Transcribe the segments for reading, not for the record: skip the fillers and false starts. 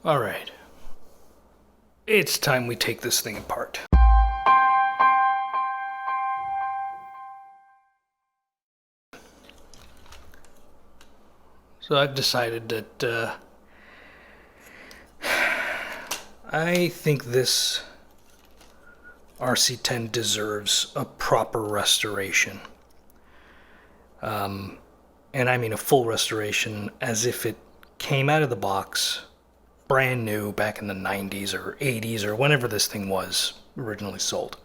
All right. It's time we take this thing apart. So I've decided that I think this RC10 deserves a proper restoration. And I mean a full restoration, as if it came out of the box brand new back in the 90s or 80s or whenever this thing was originally sold.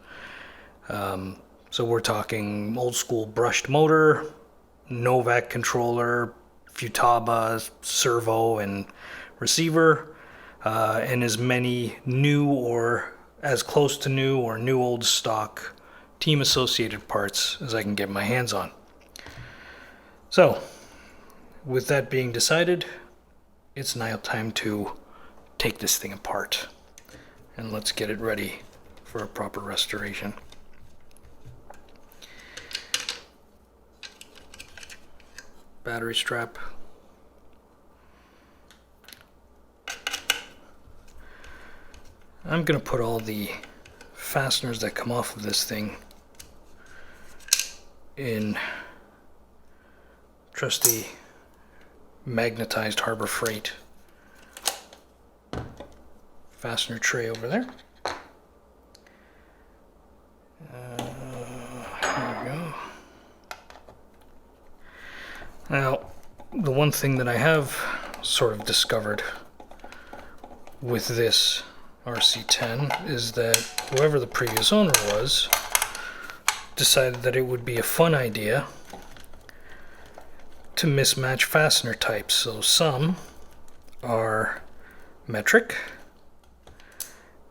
So we're talking old school brushed motor, Novak controller, Futaba servo and receiver, and as many new or as close to new or new old stock team associated parts as I can get my hands on. So, with that being decided, it's now time to take this thing apart and let's get it ready for a proper restoration. Battery strap. I'm going to put all the fasteners that come off of this thing in trusty magnetized Harbor Freight fastener tray over there. Here we go. Now, the one thing that I have sort of discovered with this RC10 is that whoever the previous owner was decided that it would be a fun idea to mismatch fastener types. So some are metric,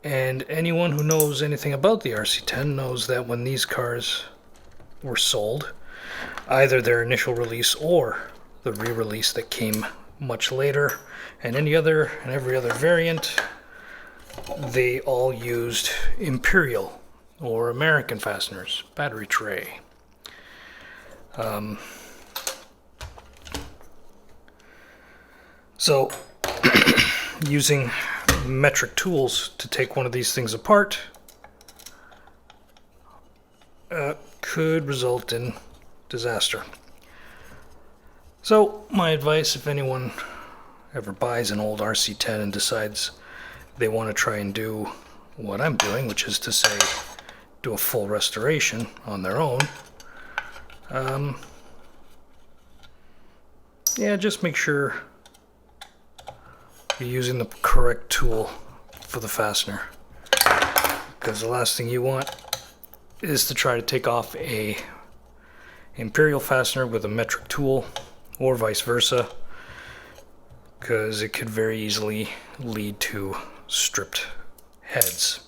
and anyone who knows anything about the RC10 knows that when these cars were sold, either their initial release or the re-release that came much later, and every other variant, they all used Imperial or American fasteners, battery tray. So using metric tools to take one of these things apart could result in disaster. So my advice, if anyone ever buys an old RC10 and decides they want to try and do what I'm doing, which is to say do a full restoration on their own, yeah, just make sure you're using the correct tool for the fastener, because the last thing you want is to try to take off a Imperial fastener with a metric tool, or vice versa, because it could very easily lead to stripped heads.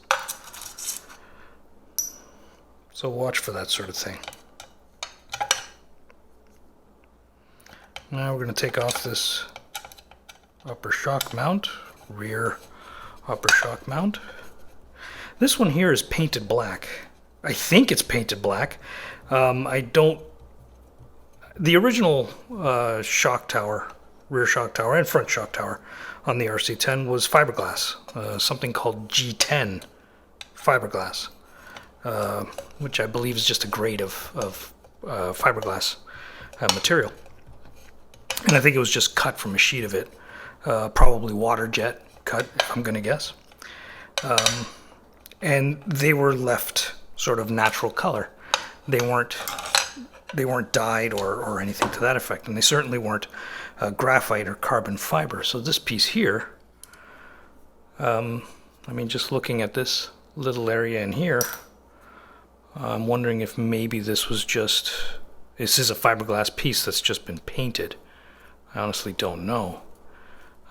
So watch for that sort of thing. Now we're going to take off this upper shock mount, rear upper shock mount. This one here is painted black. I think it's painted black. The original shock tower, rear shock tower and front shock tower on the RC10 was fiberglass, something called G10 fiberglass, which I believe is just a grade of fiberglass material. And I think it was just cut from a sheet of it, probably water jet cut, if I'm going to guess. And they were left sort of natural color. They weren't dyed or anything to that effect, and they certainly weren't graphite or carbon fiber. So this piece here, I mean, just looking at this little area in here, I'm wondering if maybe this is a fiberglass piece that's just been painted. I honestly don't know.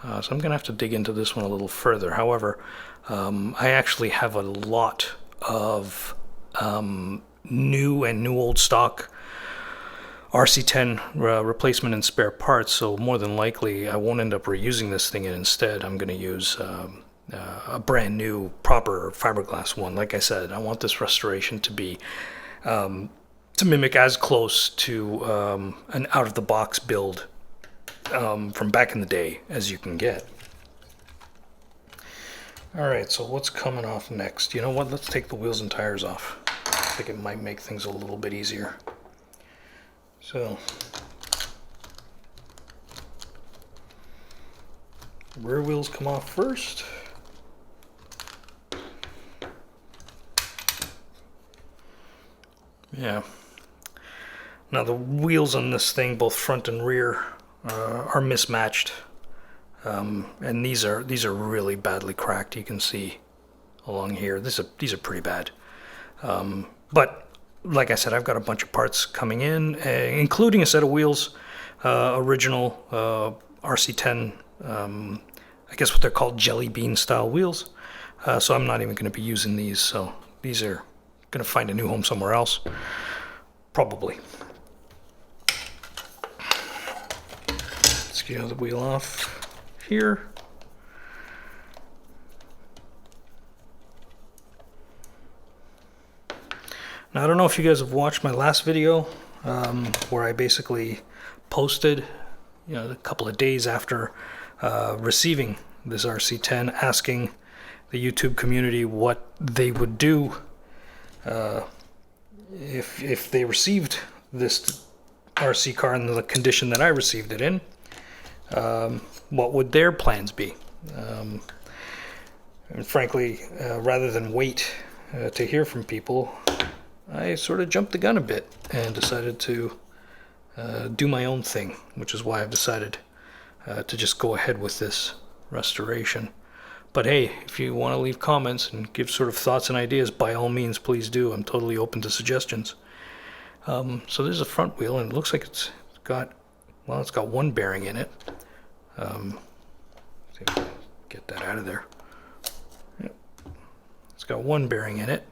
So I'm going to have to dig into this one a little further. However, I actually have a lot of new and new old stock RC10 replacement and spare parts, so more than likely I won't end up reusing this thing, and instead I'm going to use a brand new proper fiberglass one. Like I said, I want this restoration to be to mimic as close to an out-of-the-box build from back in the day as you can get. Alright, so what's coming off next? You know what, let's take the wheels and tires off. I think it might make things a little bit easier. So, rear wheels come off first. Yeah. Now the wheels on this thing, both front and rear, are mismatched, and these are really badly cracked. You can see along here. These are pretty bad. But like I said, I've got a bunch of parts coming in, including a set of wheels, original RC10. I guess what they're called, jelly bean style wheels. So I'm not even going to be using these. So these are going to find a new home somewhere else, probably. Let's get the wheel off here. Now I don't know if you guys have watched my last video where I basically posted, a couple of days after receiving this RC10, asking the YouTube community what they would do if they received this RC car in the condition that I received it in. What would their plans be? And frankly, rather than wait to hear from people, I sort of jumped the gun a bit and decided to do my own thing, which is why I've decided to just go ahead with this restoration. But hey, if you want to leave comments and give sort of thoughts and ideas, by all means, please do. I'm totally open to suggestions. So there's a front wheel, and it looks like it's got one bearing in it. See if I can get that out of there. Yep. It's got one bearing in it.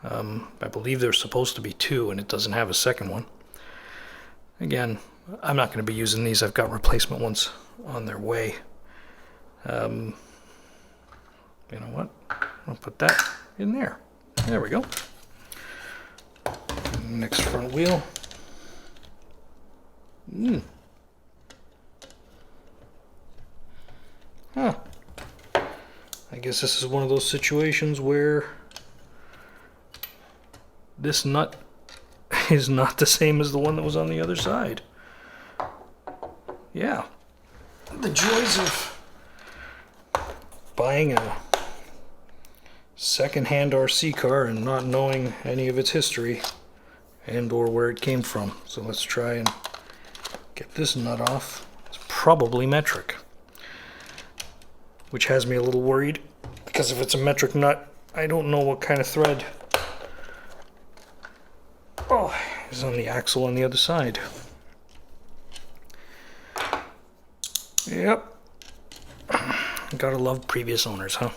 I believe there's supposed to be two, and it doesn't have a second one. Again, I'm not going to be using these. I've got replacement ones on their way. You know what? I'll put that in there. There we go. Next front wheel. Huh. I guess this is one of those situations where this nut is not the same as the one that was on the other side. Yeah. The joys of buying a second-hand RC car and not knowing any of its history and or where it came from. So let's try and get this nut off. It's probably metric, which has me a little worried, because if it's a metric nut, I don't know what kind of thread is on the axle on the other side. Yep. Gotta love previous owners, huh?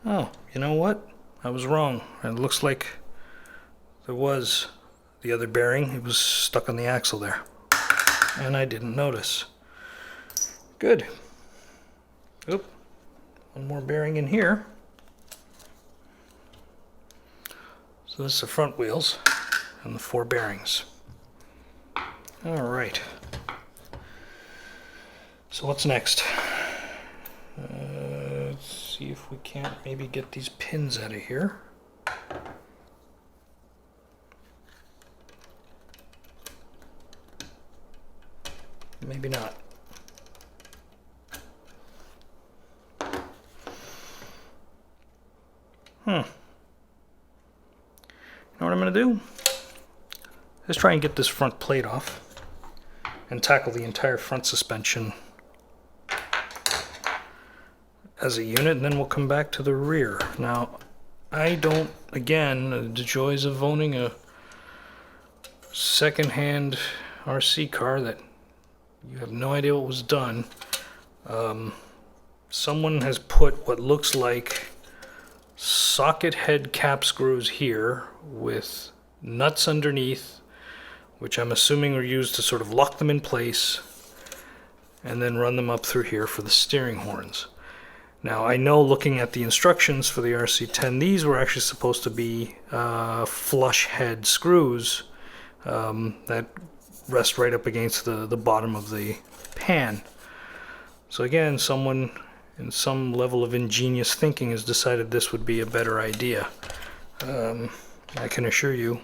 Oh, you know what? I was wrong. It looks like there was the other bearing. It was stuck on the axle there, and I didn't notice. Good. Oop. One more bearing in here. So this is the front wheels and the 4 bearings. All right. So what's next? Let's see if we can't maybe get these pins out of here. Maybe not. You know what I'm going to do? Let's try and get this front plate off and tackle the entire front suspension as a unit, and then we'll come back to the rear. Now, I don't, again, the joys of owning a second-hand RC car that you have no idea what was done. Someone has put what looks like socket head cap screws here with nuts underneath, which I'm assuming are used to sort of lock them in place, and then run them up through here for the steering horns. Now, I know, looking at the instructions for the RC10, these were actually supposed to be flush head screws that rest right up against the bottom of the pan. So again, someone in some level of ingenious thinking has decided this would be a better idea. I can assure you,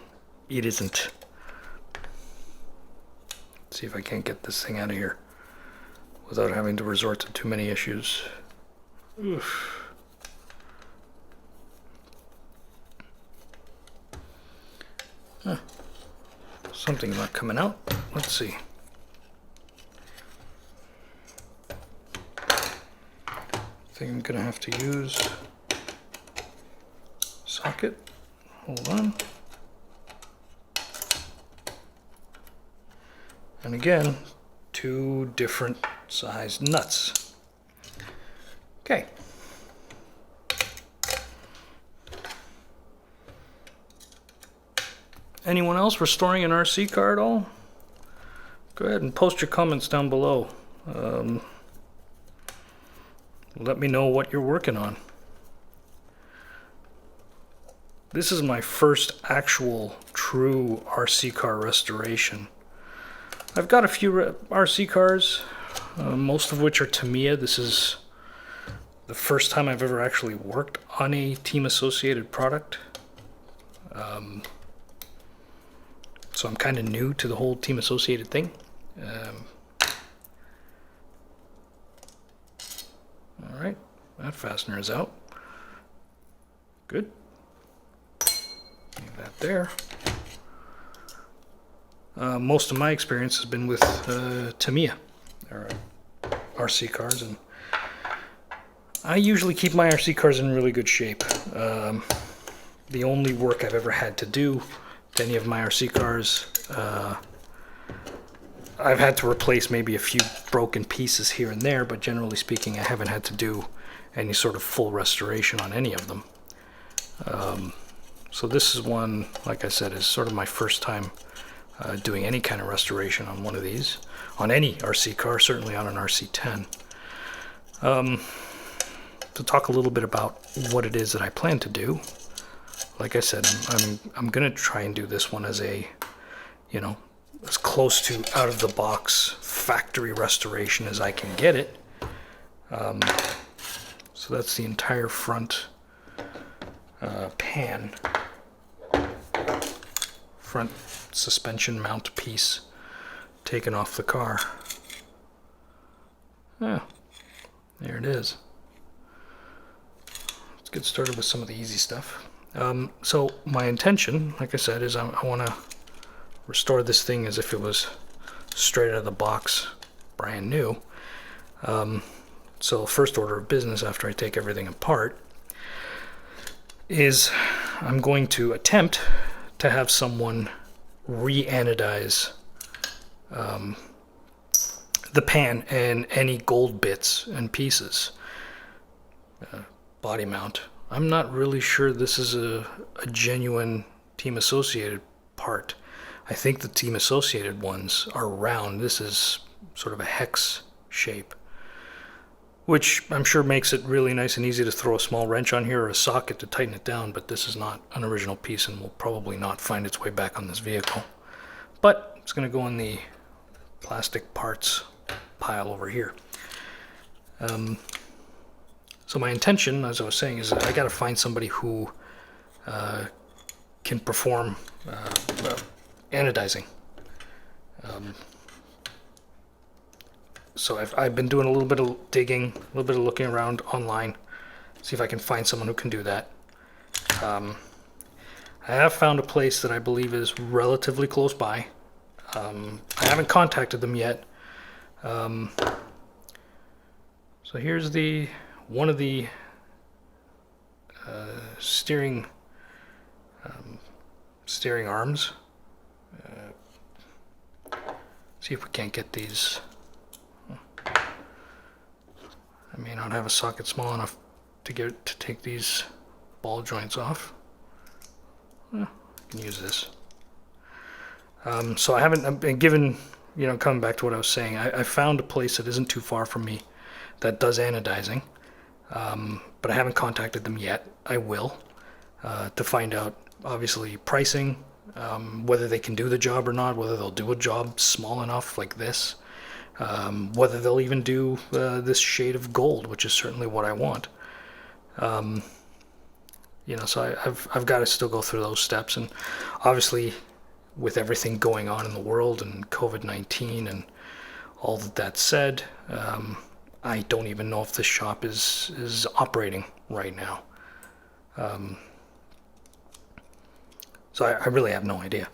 it isn't. Let's see if I can't get this thing out of here without having to resort to too many issues. Oof. Huh. Something's not coming out. Let's see. I think I'm gonna have to use socket. Hold on. And again, 2 different size nuts. Okay. Anyone else restoring an RC car at all? Go ahead and post your comments down below. Let me know what you're working on. This is my first actual true RC car restoration. I've got a few RC cars, most of which are Tamiya. This is the first time I've ever actually worked on a team associated product. So I'm kind of new to the whole team associated thing. All right, that fastener is out. Good. Leave that there. Most of my experience has been with Tamiya, or RC cars, and I usually keep my RC cars in really good shape. The only work I've ever had to do to any of my RC cars, I've had to replace maybe a few broken pieces here and there, but generally speaking, I haven't had to do any sort of full restoration on any of them. So this is one, like I said, is sort of my first time doing any kind of restoration on one of these, on any RC car, certainly on an RC10. To talk a little bit about what it is that I plan to do, like I said, I'm gonna try and do this one as a, you know, as close to out of the box factory restoration as I can get it. So that's the entire front pan, front suspension mount piece taken off the car. Yeah, there it is. Let's get started with some of the easy stuff. So my intention, like I said, is I want to restore this thing as if it was straight out of the box, brand new. So first order of business after I take everything apart is I'm going to attempt to have someone re-anodize the pan and any gold bits and pieces. Body mount. I'm not really sure this is a genuine team associated part. I think the team associated ones are round. This is sort of a hex shape, which I'm sure makes it really nice and easy to throw a small wrench on here or a socket to tighten it down, but this is not an original piece and will probably not find its way back on this vehicle. But it's going to go in the plastic parts pile over here. So my intention, as I was saying, is I got to find somebody who can perform anodizing. So I've been doing a little bit of digging, a little bit of looking around online, see if I can find someone who can do that. I have found a place that I believe is relatively close by. I haven't contacted them yet. So here's one of the steering arms. See if we can't get these. I may not have a socket small enough to take these ball joints off. I can use this. So I've been given, coming back to what I was saying, I found a place that isn't too far from me that does anodizing, but I haven't contacted them yet. I will, to find out, obviously, pricing, whether they can do the job or not, whether they'll do a job small enough like this, whether they'll even do this shade of gold, which is certainly what I want. You know, so I've got to still go through those steps, and obviously with everything going on in the world and COVID-19 and all that said, I don't even know if this shop is operating right now. So I really have no idea.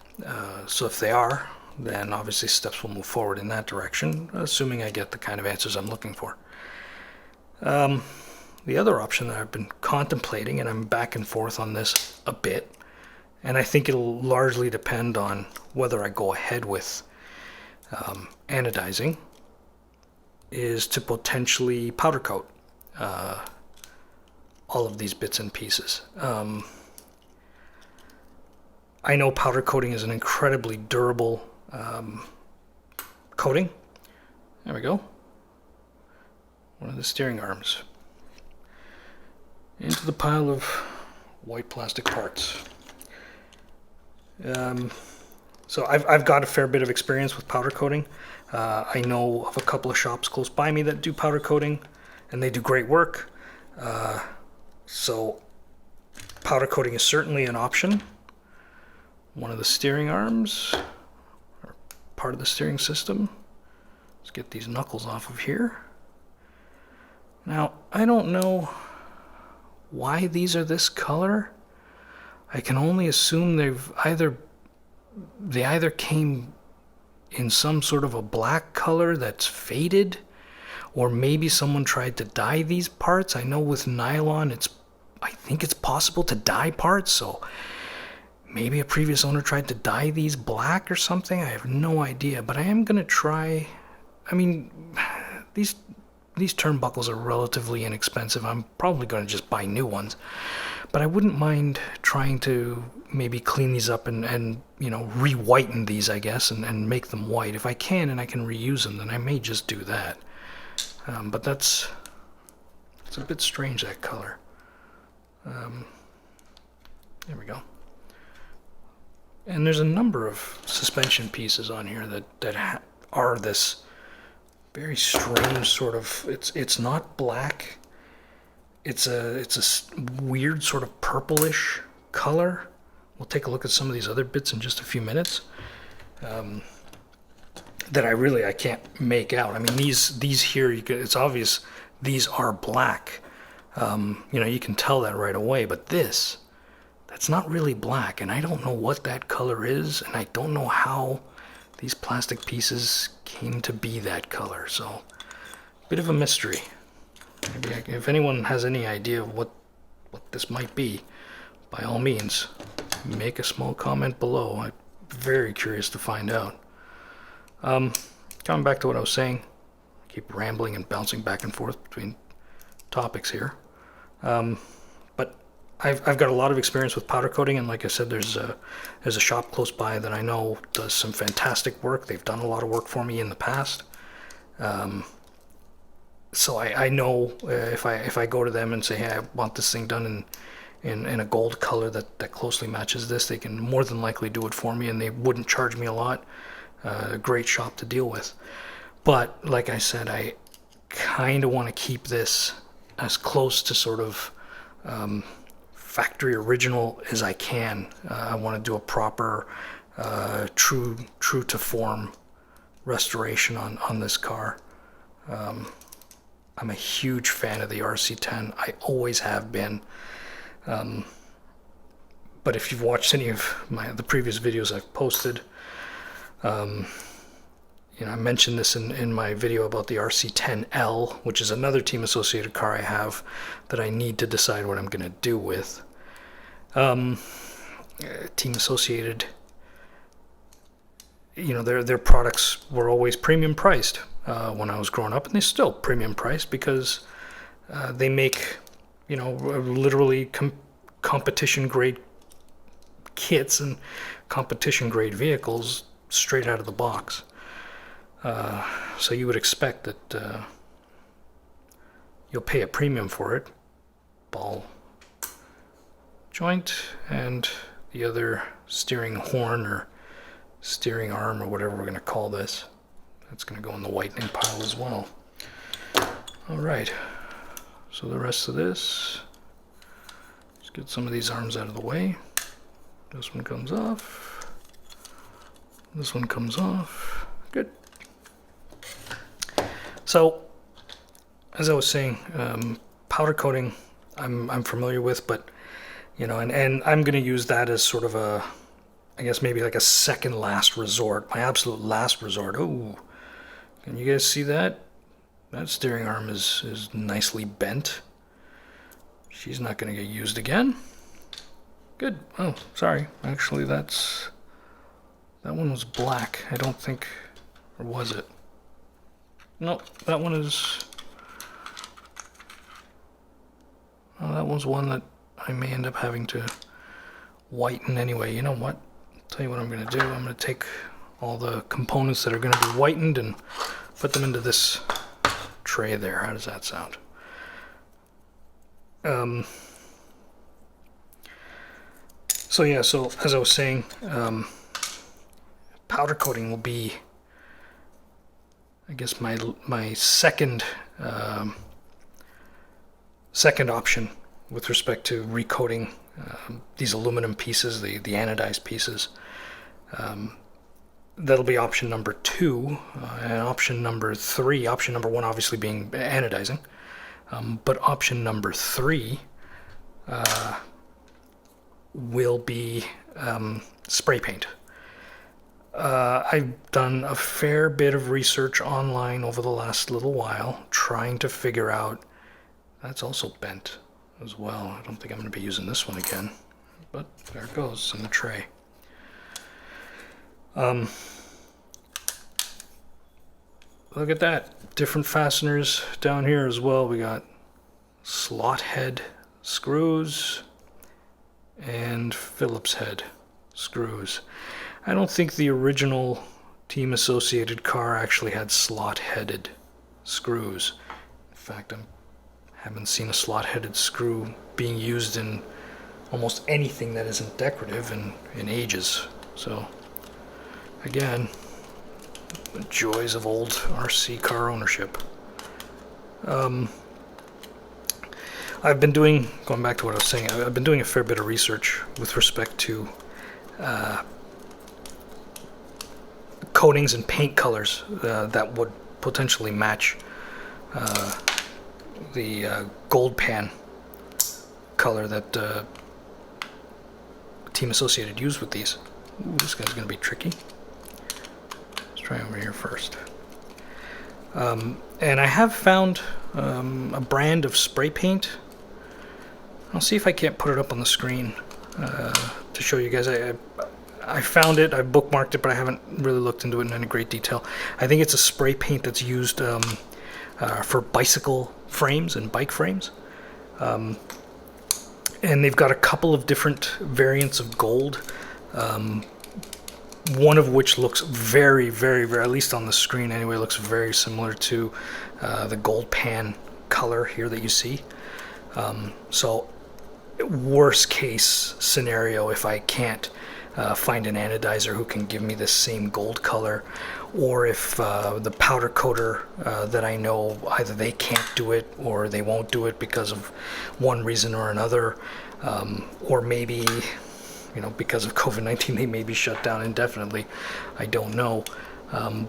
So if they are, then obviously steps will move forward in that direction, assuming I get the kind of answers I'm looking for. The other option that I've been contemplating, and I'm back and forth on this a bit, and I think it'll largely depend on whether I go ahead with anodizing, is to potentially powder coat all of these bits and pieces. I know powder coating is an incredibly durable coating. There we go. One of the steering arms. Into the pile of white plastic parts. So I've got a fair bit of experience with powder coating. I know of a couple of shops close by me that do powder coating, and they do great work. So powder coating is certainly an option. One of the steering arms, or part of the steering system. Let's get these knuckles off of here. Now, I don't know why these are this color. I can only assume they either came in some sort of a black color that's faded, or maybe someone tried to dye these parts. I know with nylon, I think it's possible to dye parts, so maybe a previous owner tried to dye these black or something. I have no idea, but I am going to try. I mean, these turnbuckles are relatively inexpensive. I'm probably going to just buy new ones, but I wouldn't mind trying to maybe clean these up and you know, re-whiten these, I guess, and make them white. If I can and I can reuse them, then I may just do that. But it's a bit strange, that color. There we go. And there's a number of suspension pieces on here that are this very strange sort of, it's not black. It's a weird sort of purplish color. We'll take a look at some of these other bits in just a few minutes. That I can't make out. I mean, these here, it's obvious these are black. You know, you can tell that right away, but that's not really black, and I don't know what that color is, and I don't know how these plastic pieces came to be that color, so bit of a mystery. Maybe if anyone has any idea of what this might be, by all means, make a small comment below. I'm very curious to find out. Coming back to what I was saying, I keep rambling and bouncing back and forth between topics here. But I've got a lot of experience with powder coating, and like I said, there's a shop close by that I know does some fantastic work. They've done a lot of work for me in the past. So I know if I go to them and say, hey, I want this thing done in a gold color that closely matches this, they can more than likely do it for me, and they wouldn't charge me a lot. A great shop to deal with. But like I said, I kind of want to keep this as close to sort of factory original as I can. I want to do a proper true to form restoration on this car. I'm a huge fan of the RC10. I always have been. But if you've watched any of the previous videos I've posted, you know, I mentioned this in my video about the RC10L, which is another team associated car I have that I need to decide what I'm going to do with. Team associated, you know, their products were always premium priced when I was growing up, and they're still premium priced because they make, you know, literally competition grade kits and competition grade vehicles straight out of the box. So you would expect that you'll pay a premium for it. Ball joint and the other steering horn or steering arm or whatever we're going to call this. That's going to go in the whitening pile as well. All right, so the rest of this, let's get some of these arms out of the way. This one comes off. This one comes off. Good. So, as I was saying, powder coating I'm familiar with, but you know, and I'm going to use that as sort of a, I guess maybe like a second last resort, my absolute last resort. Oh, can you guys see that? That steering arm is nicely bent. She's not going to get used again. Good. Oh, sorry. Actually, that one was black. I don't think, or was it? No, that one is. Oh, that was one that I may end up having to whiten anyway. You know what? I'll tell you what I'm going to do. I'm going to take all the components that are going to be whitened and put them into this tray there. How does that sound? So yeah, so as I was saying, powder coating will be, I guess, my second option with respect to recoating these aluminum pieces, the anodized pieces. That'll be option number 2, and option number 3. Option number 1 obviously being anodizing, but option number 3 will be spray paint. I've done a fair bit of research online over the last little while trying to figure out. That's also bent as well. I don't think I'm going to be using this one again, but there it goes in the tray. Look at that. Different fasteners down here as well. We got slot head screws and Phillips head screws. I don't think the original Team Associated car actually had slot-headed screws. In fact, I haven't seen a slot-headed screw being used in almost anything that isn't decorative in ages. So, again, the joys of old RC car ownership. I've been doing, going back to what I was saying, I've been doing a fair bit of research with respect to coatings and paint colors that would potentially match the gold pan color that Team Associated used with these. Ooh, this guy's going to be tricky. Let's try over here first. And I have found a brand of spray paint. I'll see if I can't put it up on the screen to show you guys. I found it, I bookmarked it, but I haven't really looked into it in any great detail. I think it's a spray paint that's used for bicycle frames and bike frames. And they've got a couple of different variants of gold. One of which looks very, very, very, at least on the screen anyway, looks very similar to the gold pan color here that you see. So worst case scenario, if I can't find an anodizer who can give me the same gold color, or if the powder coater that I know, either they can't do it or they won't do it because of one reason or another, or maybe, you know, because of COVID-19 they may be shut down indefinitely. I don't know.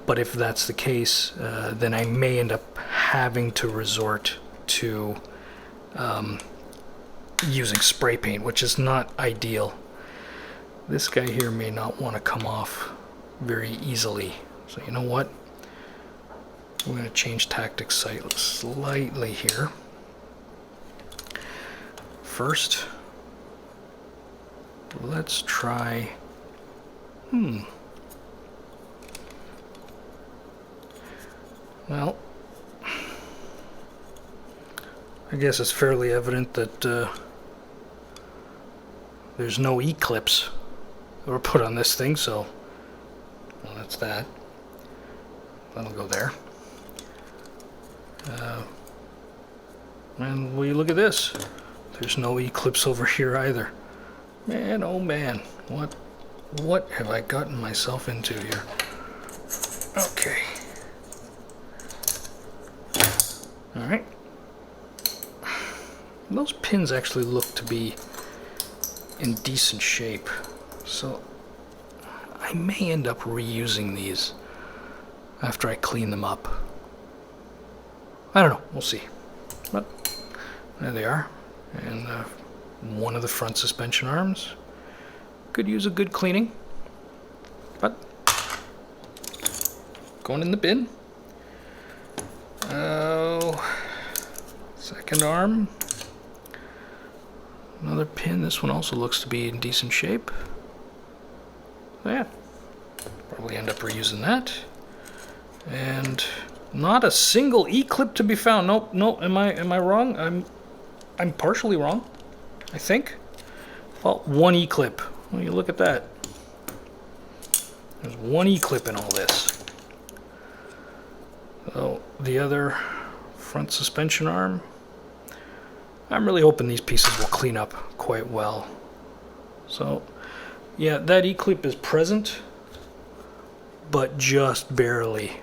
But if that's the case, then I may end up having to resort to using spray paint, which is not ideal. This guy here may not want to come off very easily. So you know what? We're going to change tactics slightly here. First, let's try... Well, I guess it's fairly evident that there's no E-clips that were put on this thing, so well, that's that. That'll go there. And will you look at this? There's no E-clips over here either. Man, oh man. What have I gotten myself into here? Okay. All right. Those pins actually look to be in decent shape, so I may end up reusing these after I clean them up. I don't know, we'll see. But there they are. And one of the front suspension arms could use a good cleaning, but going in the bin. Second arm. Another pin. This one also looks to be in decent shape. So yeah, probably end up reusing that. And not a single E-clip to be found. Nope, no. Am I wrong? I'm partially wrong, I think. Well, one E-clip. Well, you look at that. There's one E-clip in all this. So the other front suspension arm, I'm really hoping these pieces will clean up quite well. So yeah, that E-clip is present, but just barely.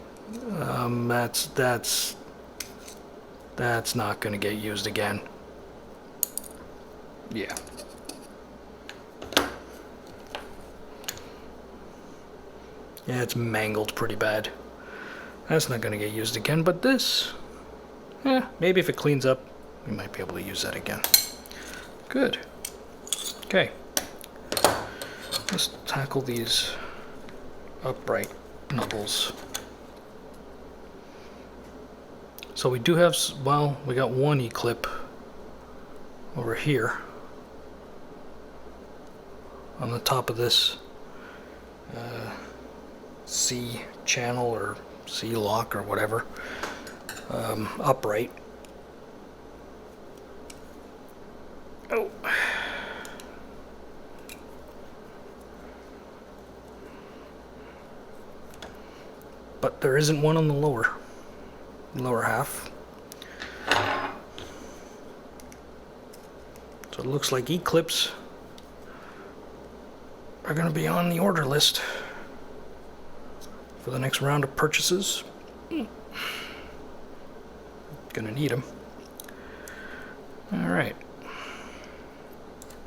That's not going to get used again. Yeah. Yeah, it's mangled pretty bad. That's not going to get used again, but this, maybe if it cleans up, we might be able to use that again. Good. Okay. Let's tackle these upright knuckles. So we do have, well, we got one E-clip over here on the top of this C channel or C lock or whatever, upright. Oh. But there isn't one on the lower half. So it looks like E-clips are going to be on the order list for the next round of purchases. Gonna need them. All right.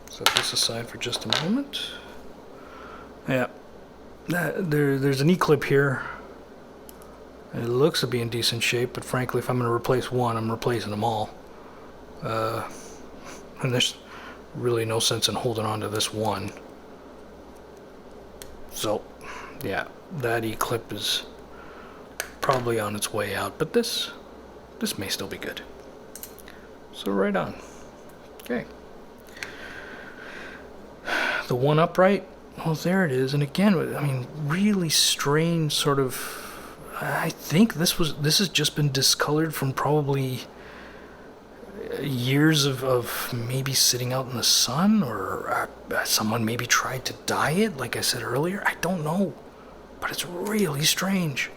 Set this aside for just a moment. Yeah, there's an E-clip here. It looks to be in decent shape, but frankly, if I'm going to replace one, I'm replacing them all. And there's really no sense in holding on to this one. So, yeah, that E-clip is probably on its way out, but this may still be good. So right on. Okay. The one upright, well, there it is. And again, I mean, really strange sort of, I think this has just been discolored from probably years of maybe sitting out in the sun, or someone maybe tried to dye it, like I said earlier. I don't know, but it's really strange.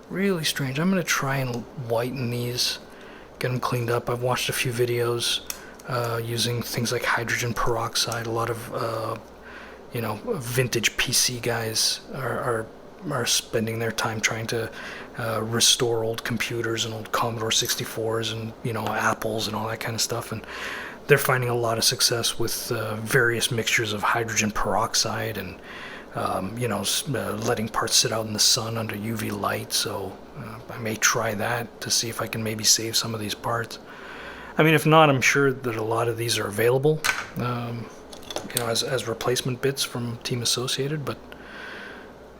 Really strange. I'm going to try and whiten these, get them cleaned up. I've watched a few videos using things like hydrogen peroxide. A lot of vintage PC guys are spending their time trying to restore old computers and old Commodore 64s and Apples and all that kind of stuff, and they're finding a lot of success with various mixtures of hydrogen peroxide and letting parts sit out in the sun under UV light. So I may try that to see if I can maybe save some of these parts. I mean, if not, I'm sure that a lot of these are available as replacement bits from Team Associated, but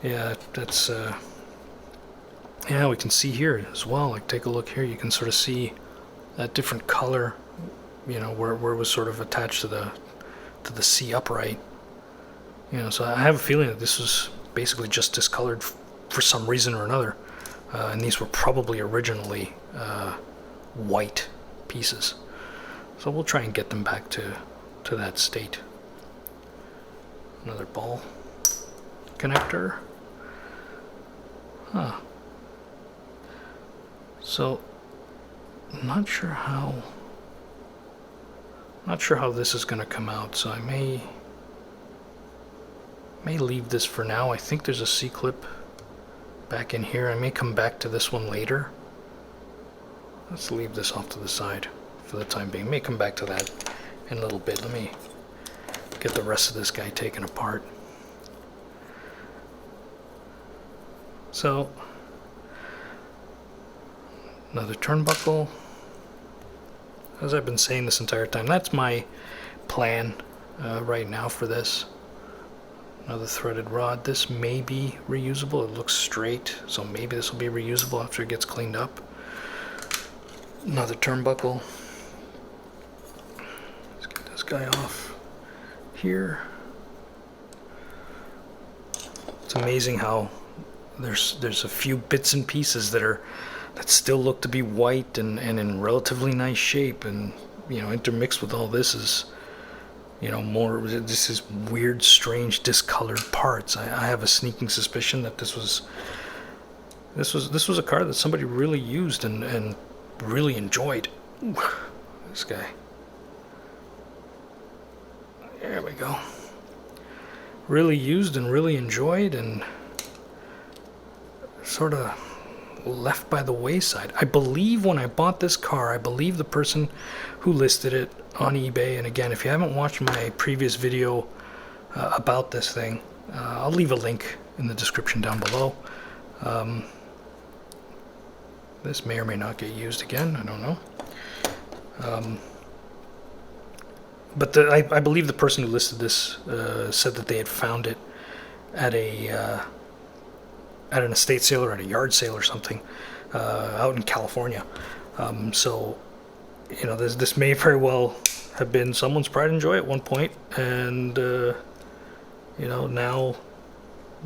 yeah, that's we can see here as well. Like, take a look here. You can sort of see that different color, where it was sort of attached to the C upright. So I have a feeling that this was basically just discolored for some reason or another, and these were probably originally white pieces. So we'll try and get them back to that state. Another ball connector. Huh. So, not sure how this is going to come out, so I may may leave this for now. I think there's a C-clip back in here. I may come back to this one later. Let's leave this off to the side for the time being. May come back to that in a little bit. Let me get the rest of this guy taken apart. So, another turnbuckle. As I've been saying this entire time, that's my plan right now for this. Another threaded rod. This may be reusable. It looks straight, so maybe this will be reusable after it gets cleaned up. Another turnbuckle. Let's get this guy off here. It's amazing how there's a few bits and pieces that still look to be white and in relatively nice shape, and intermixed with all this is this is weird, strange, discolored parts. I have a sneaking suspicion that this was a car that somebody really used and really enjoyed. Ooh, this guy. There we go. Really used and really enjoyed and sort of left by the wayside. I believe when I bought this car, I believe the person who listed it on eBay, and again, if you haven't watched my previous video about this thing, I'll leave a link in the description down below. This may or may not get used again, I don't know. But I believe the person who listed this said that they had found it at an estate sale or at a yard sale or something out in California. So, this may very well have been someone's pride and joy at one point, and now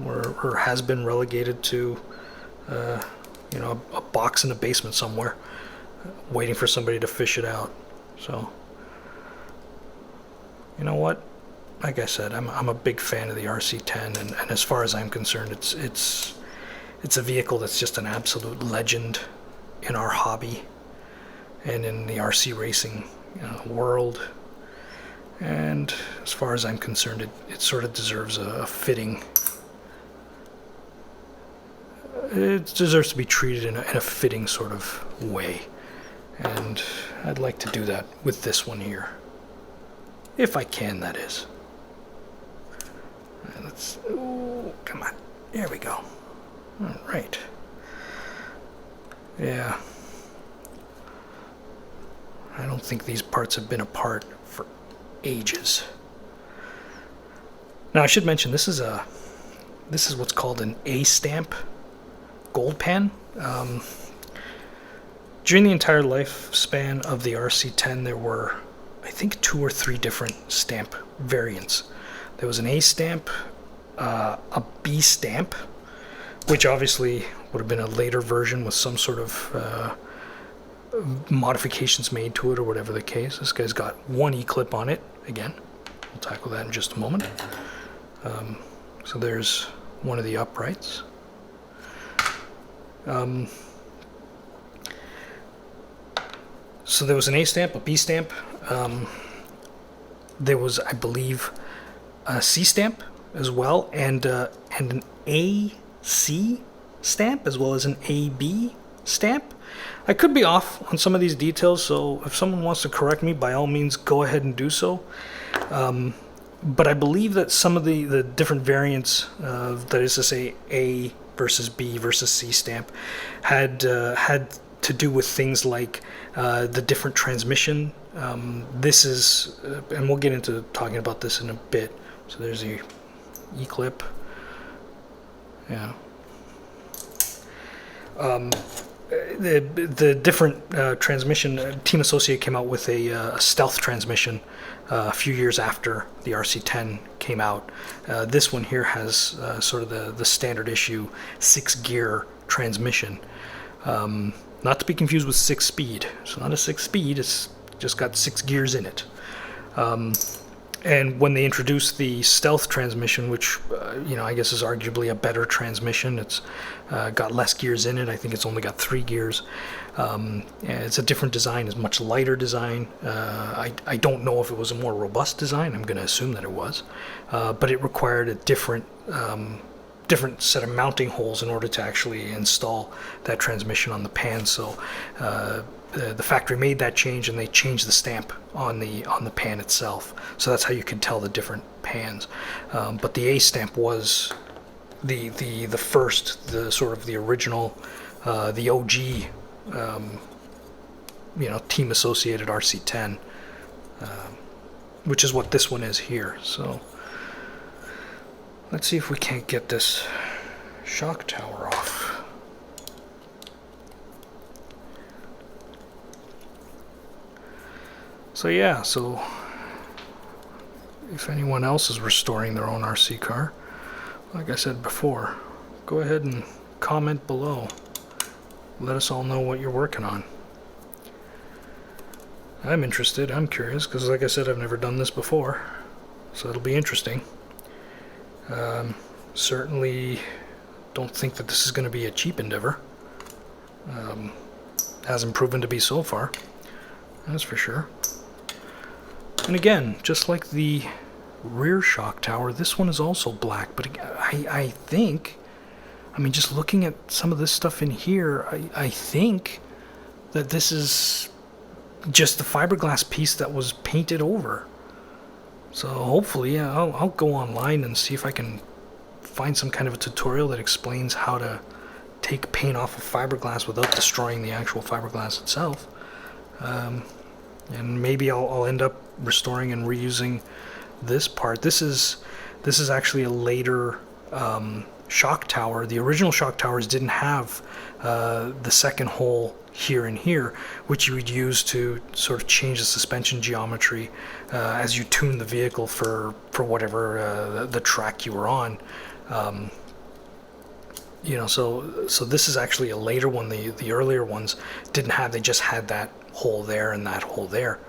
or has been relegated to a box in a basement somewhere, waiting for somebody to fish it out. So, you know what? Like I said, I'm a big fan of the RC10, and as far as I'm concerned, it's a vehicle that's just an absolute legend in our hobby and in the RC racing world. And as far as I'm concerned, it sort of deserves a fitting. It deserves to be treated in a fitting sort of way, and I'd like to do that with this one here, if I can, that is. Come on, there we go. All right. Yeah. I don't think these parts have been apart for ages. Now I should mention this is what's called an A stamp gold pan. During the entire lifespan of the RC10, there were, I think, 2 or 3 different stamp variants. There was an A stamp, a B stamp, which obviously would have been a later version with some sort of modifications made to it or whatever the case. This guy's got one E-clip on it. Again, we'll tackle that in just a moment. So there's one of the uprights. So there was an A stamp, a B stamp. There was, I believe, a C stamp as well, and an AC stamp as well as an AB stamp. I could be off on some of these details, so if someone wants to correct me, by all means, go ahead and do so. But I believe that some of the different variants, that is to say A versus B versus C stamp, had to do with things like the different transmission. This is, and we'll get into talking about this in a bit. So there's the E-clip. Yeah. The different transmission, Team Associate came out with a stealth transmission a few years after the RC10 came out. This one here has sort of the standard issue 6-gear transmission. Not to be confused with 6-speed. It's not a 6-speed, it's just got 6 gears in it. And when they introduced the stealth transmission, which you know, I guess is arguably a better transmission. It's got less gears in it. I think it's only got 3 gears. It's a different design. It's a much lighter design. I don't know if it was a more robust design. I'm going to assume that it was, but it required a different set of mounting holes in order to actually install that transmission on the pan. So the factory made that change, and they changed the stamp on the pan itself. So that's how you can tell the different pans. But the A stamp was the first, the sort of the original, the OG, you know, team associated RC10, which is what this one is here. So let's see if we can't get this shock tower off. So yeah, so if anyone else is restoring their own RC car, like I said before, go ahead and comment below. Let us all know what you're working on. I'm interested, I'm curious, because like I said, I've never done this before, so it'll be interesting. Certainly don't think that this is going to be a cheap endeavor. Hasn't proven to be so far, that's for sure. And again, just like the rear shock tower, this one is also black, but I think, I mean, just looking at some of this stuff in here, I think that this is just the fiberglass piece that was painted over. So hopefully, yeah, I'll go online and see if I can find some kind of a tutorial that explains how to take paint off of fiberglass without destroying the actual fiberglass itself. And maybe I'll end up restoring and reusing this part. This is actually a later shock tower. The original shock towers didn't have the second hole here and here, which you would use to sort of change the suspension geometry as you tune the vehicle for whatever the track you were on. You know, so this is actually a later one. The earlier ones didn't have. They just had that hole there and that hole there.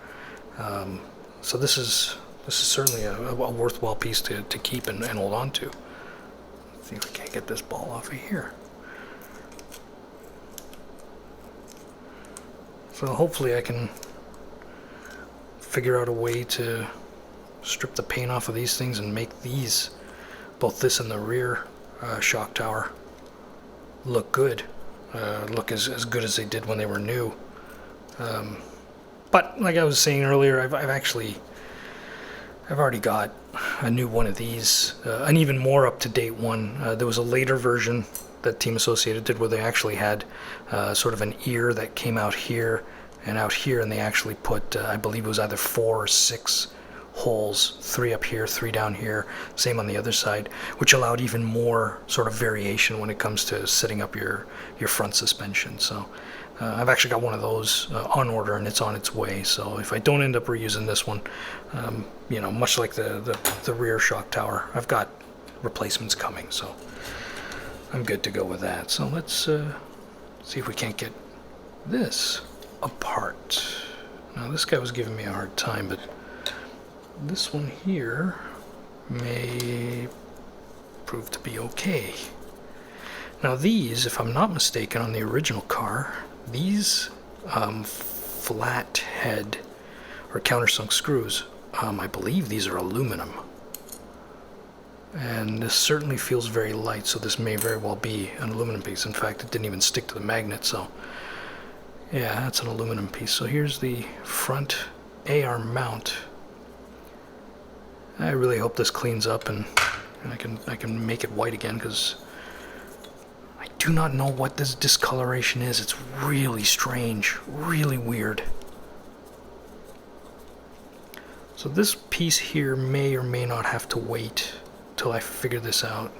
So this is certainly a worthwhile piece to keep and hold on to. Let's see if we can't get this ball off of here. So hopefully I can figure out a way to strip the paint off of these things and make these, both this and the rear shock tower, look good. Look as good as they did when they were new. But like I was saying earlier, I've already got a new one of these, an even more up-to-date one. There was a later version that Team Associated did where they actually had sort of an ear that came out here and out here, and they actually put, I believe it was either 4 or 6 holes, 3 up here, 3 down here, same on the other side, which allowed even more sort of variation when it comes to setting up your front suspension. So I've actually got one of those on order, and it's on its way. So if I don't end up reusing this one, you know, much like the rear shock tower, I've got replacements coming, so I'm good to go with that. So let's see if we can't get this apart. Now this guy was giving me a hard time, but this one here may prove to be okay. Now these, if I'm not mistaken, on the original car, these flat head or countersunk screws, I believe these are aluminum. And this certainly feels very light, so this may very well be an aluminum piece. In fact, it didn't even stick to the magnet, so yeah, that's an aluminum piece. So here's the front AR mount. I really hope this cleans up and I can make it white again, because I do not know what this discoloration is. It's really strange, really weird. So this piece here may or may not have to wait till I figure this out.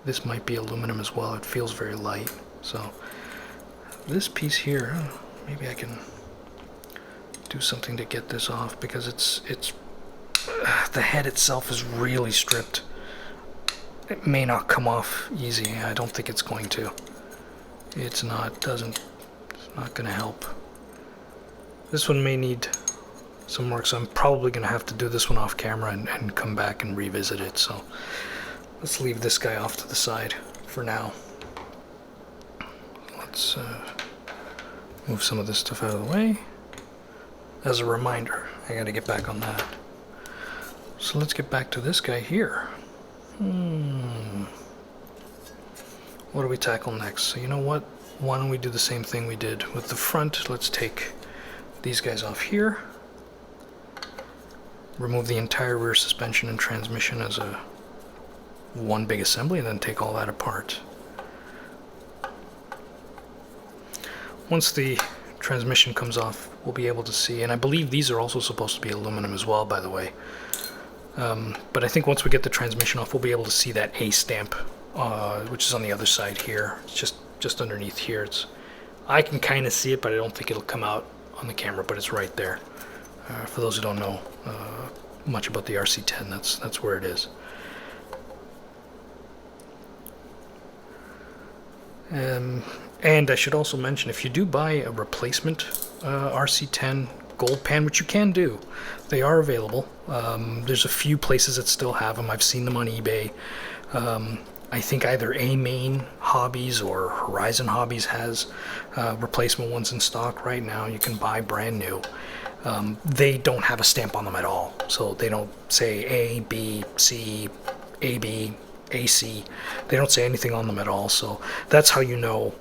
This might be aluminum as well. It feels very light. So this piece here, maybe I can do something to get this off, because it's the head itself is really stripped. It may not come off easy. I don't think it's going to. It's not going to help. This one may need some work, so I'm probably going to have to do this one off camera and come back and revisit it. So let's leave this guy off to the side for now. Let's move some of this stuff out of the way. As a reminder, I got to get back on that. So let's get back to this guy here. What do we tackle next? So you know what? Why don't we do the same thing we did with the front? Let's take these guys off here. Remove the entire rear suspension and transmission as a one big assembly, and then take all that apart. Once the transmission comes off, we'll be able to see, and I believe these are also supposed to be aluminum as well, by the way. But I think once we get the transmission off, we'll be able to see that A stamp, which is on the other side here. It's just underneath here. I can kind of see it, but I don't think it'll come out on the camera, but it's right there. For those who don't know much about the RC10, that's where it is. And I should also mention, if you do buy a replacement RC10 gold pan, which you can do, they are available. There's a few places that still have them. I've seen them on eBay. I think either A-Main Hobbies or Horizon Hobbies has replacement ones in stock right now. You can buy brand new. They don't have a stamp on them at all. So they don't say A, B, C, AB, AC. They don't say anything on them at all. So that's how you know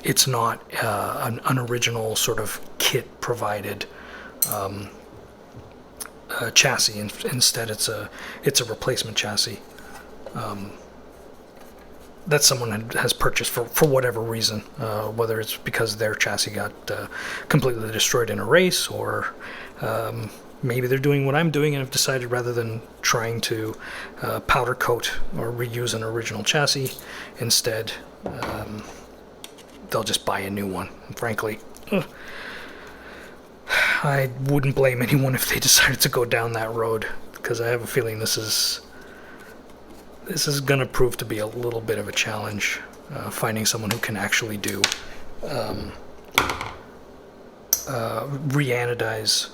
it's not an original sort of kit provided chassis. Instead, it's a replacement chassis that someone has purchased for whatever reason, whether it's because their chassis got completely destroyed in a race, or maybe they're doing what I'm doing and have decided, rather than trying to powder coat or reuse an original chassis, instead they'll just buy a new one. And frankly, I wouldn't blame anyone if they decided to go down that road, because I have a feeling this is going to prove to be a little bit of a challenge, finding someone who can actually do re-anodize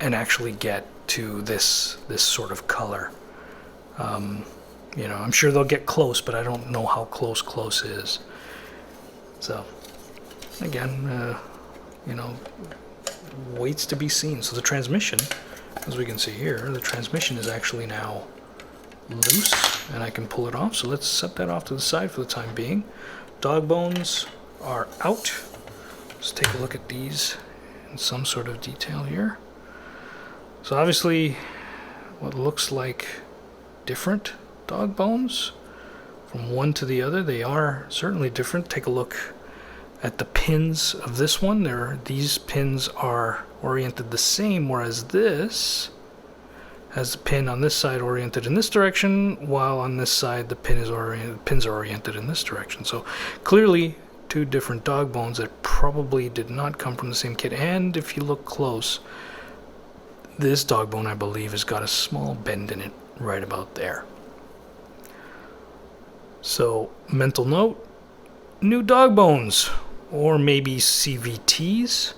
and actually get to this sort of color. You know, I'm sure they'll get close, but I don't know how close is. So again, you know, waits to be seen. So the transmission, as we can see here, the transmission is actually now loose, and I can pull it off. So let's set that off to the side for the time being. Dog bones are out. Let's take a look at these in some sort of detail here. So obviously what looks like different dog bones from one to the other, they are certainly different. Take a look at the pins of this one. These pins are oriented the same, whereas this has the pin on this side oriented in this direction, while on this side the pins are oriented in this direction. So clearly two different dog bones that probably did not come from the same kit. And if you look close, this dog bone, I believe, has got a small bend in it right about there. So mental note, new dog bones, or maybe CVTs.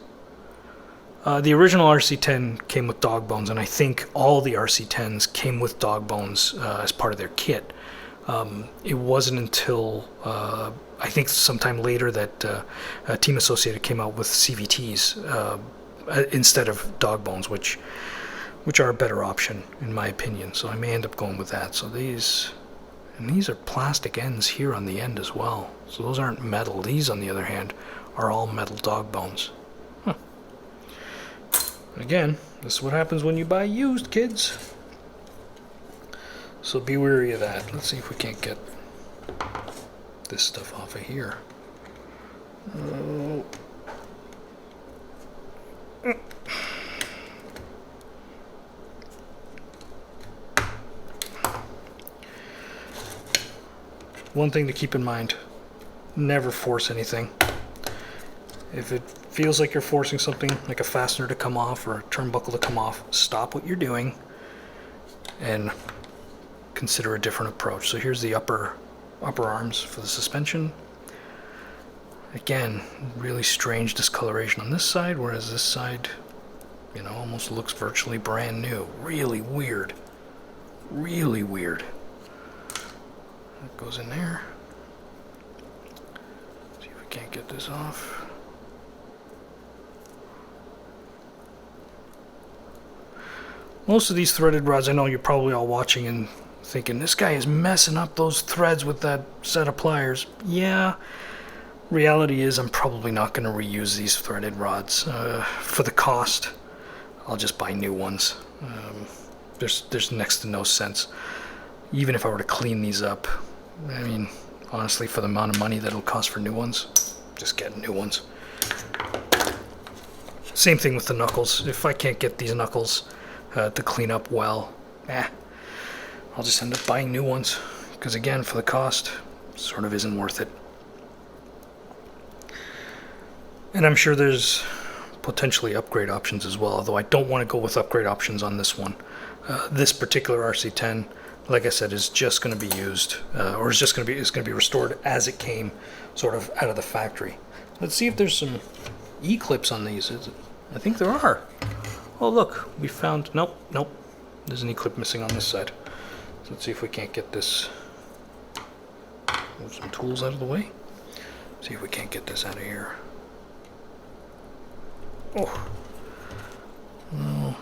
The original RC10 came with dog bones, and I think all the RC10s came with dog bones as part of their kit. It wasn't until I think sometime later that Team Associated came out with CVTs instead of dog bones, which are a better option in my opinion. So I may end up going with that. So these are plastic ends here on the end as well. So those aren't metal. These, on the other hand, are all metal dog bones. Again, this is what happens when you buy used, kids. So be wary of that. Let's see if we can't get this stuff off of here. One thing to keep in mind, never force anything. If it feels like you're forcing something, like a fastener to come off or a turnbuckle to come off, stop what you're doing and consider a different approach. So here's the upper arms for the suspension. Again, really strange discoloration on this side, whereas this side You know, almost looks virtually brand new. Really weird. Really weird. That goes in there. See if we can't get this off. Most of these threaded rods, I know you're probably all watching and thinking, this guy is messing up those threads with that set of pliers. Yeah, reality is I'm probably not going to reuse these threaded rods. For the cost, I'll just buy new ones. There's next to no sense. Even if I were to clean these up, I mean, honestly, for the amount of money that it'll cost for new ones, just get new ones. Same thing with the knuckles. If I can't get these knuckles to clean up well, I'll just end up buying new ones, because again, for the cost, sort of isn't worth it. And I'm sure there's potentially upgrade options as well, although I don't want to go with upgrade options on this one. This particular RC10, like I said, is just going to be used, or is going to be restored as it came, sort of out of the factory. Let's see if there's some E-clips on these. I think there are. Oh look, we found, nope, there's an E-clip missing on this side. So let's see if we can't get this, move some tools out of the way. See if we can't get this out of here. Oh, no,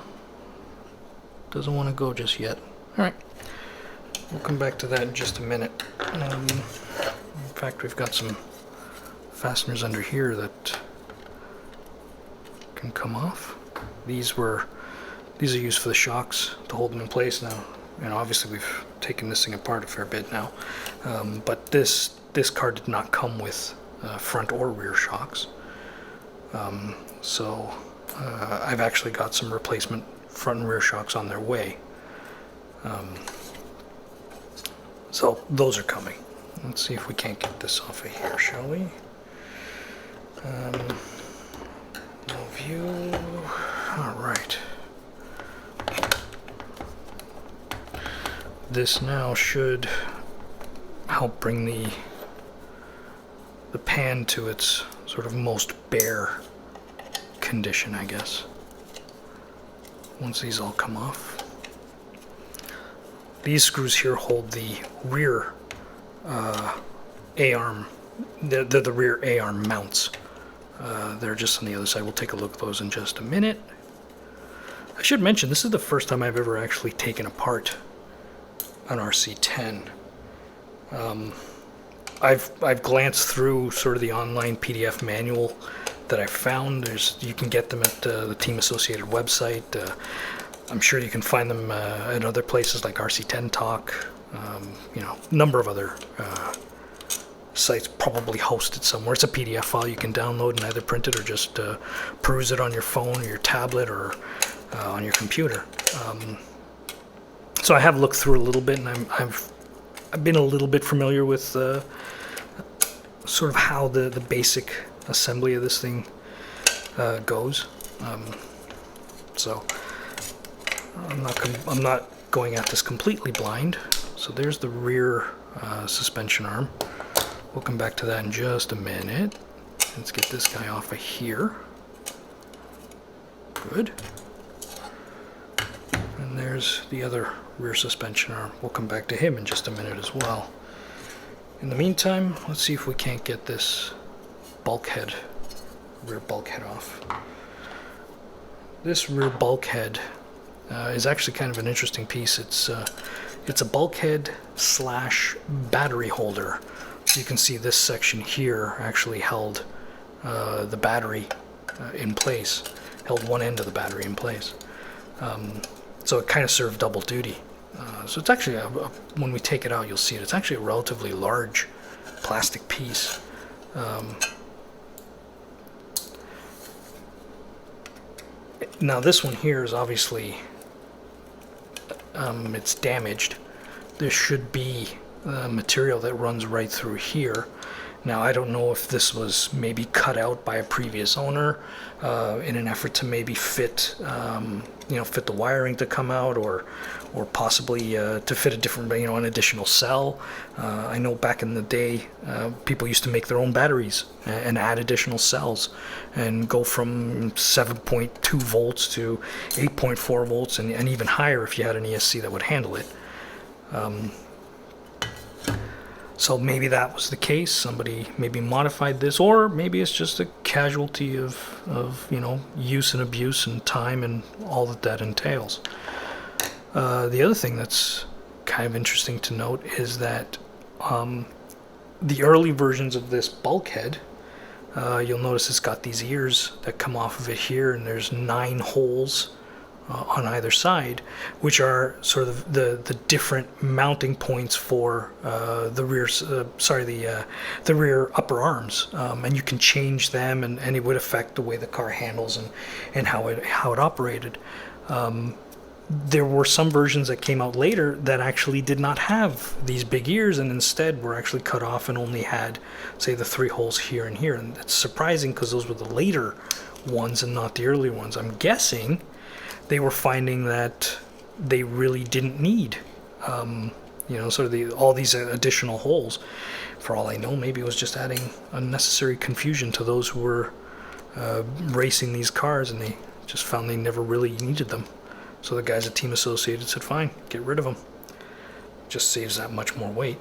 doesn't want to go just yet. All right, we'll come back to that in just a minute. In fact, we've got some fasteners under here that can come off. These are used for the shocks to hold them in place. Now, you know, obviously we've taken this thing apart a fair bit now, but this car did not come with front or rear shocks. So I've actually got some replacement front and rear shocks on their way. So those are coming. Let's see if we can't get this off of here, shall we? No view. All right. This now should help bring the pan to its sort of most bare condition, I guess. Once these all come off. These screws here hold the rear A-arm. They're the rear A-arm mounts. They're just on the other side. We'll take a look at those in just a minute. I should mention, this is the first time I've ever actually taken apart an RC10. I've glanced through sort of the online PDF manual that I found. You can get them at the Team Associated website. I'm sure you can find them at other places like RC10 Talk. You know, a number of other sites probably hosted somewhere. It's a PDF file you can download and either print it or just peruse it on your phone or your tablet or on your computer. So I have looked through a little bit, and I've been a little bit familiar with sort of how the basic assembly of this thing goes. So I'm not going at this completely blind. So there's the rear suspension arm. We'll come back to that in just a minute. Let's get this guy off of here. Good. And there's the other rear suspension arm. We'll come back to him in just a minute as well. In the meantime, let's see if we can't get this rear bulkhead off. This rear bulkhead is actually kind of an interesting piece. It's a bulkhead / battery holder. You can see this section here actually held the battery in place, held one end of the battery in place. So it kind of served double duty. So it's actually, when we take it out, you'll see it. It's actually a relatively large plastic piece. Now this one here is obviously, it's damaged. There should be material that runs right through here, Now, I don't know if this was maybe cut out by a previous owner in an effort to maybe fit, fit the wiring to come out, or possibly to fit a different, an additional cell. I know back in the day, people used to make their own batteries and add additional cells and go from 7.2 volts to 8.4 volts and even higher if you had an ESC that would handle it. So maybe that was the case. Somebody maybe modified this, or maybe it's just a casualty of use and abuse and time and all that entails. The other thing that's kind of interesting to note is that the early versions of this bulkhead, you'll notice it's got these ears that come off of it here, and there's 9 holes on either side, which are sort of the different mounting points for the rear upper arms, and you can change them, and it would affect the way the car handles and how it operated. There were some versions that came out later that actually did not have these big ears, and instead were actually cut off and only had, say, the 3 holes here and here. And it's surprising because those were the later ones and not the earlier ones. I'm guessing they were finding that they really didn't need, all these additional holes. For all I know, maybe it was just adding unnecessary confusion to those who were racing these cars, and they just found they never really needed them. So the guys at Team Associated said, fine, get rid of them. Just saves that much more weight.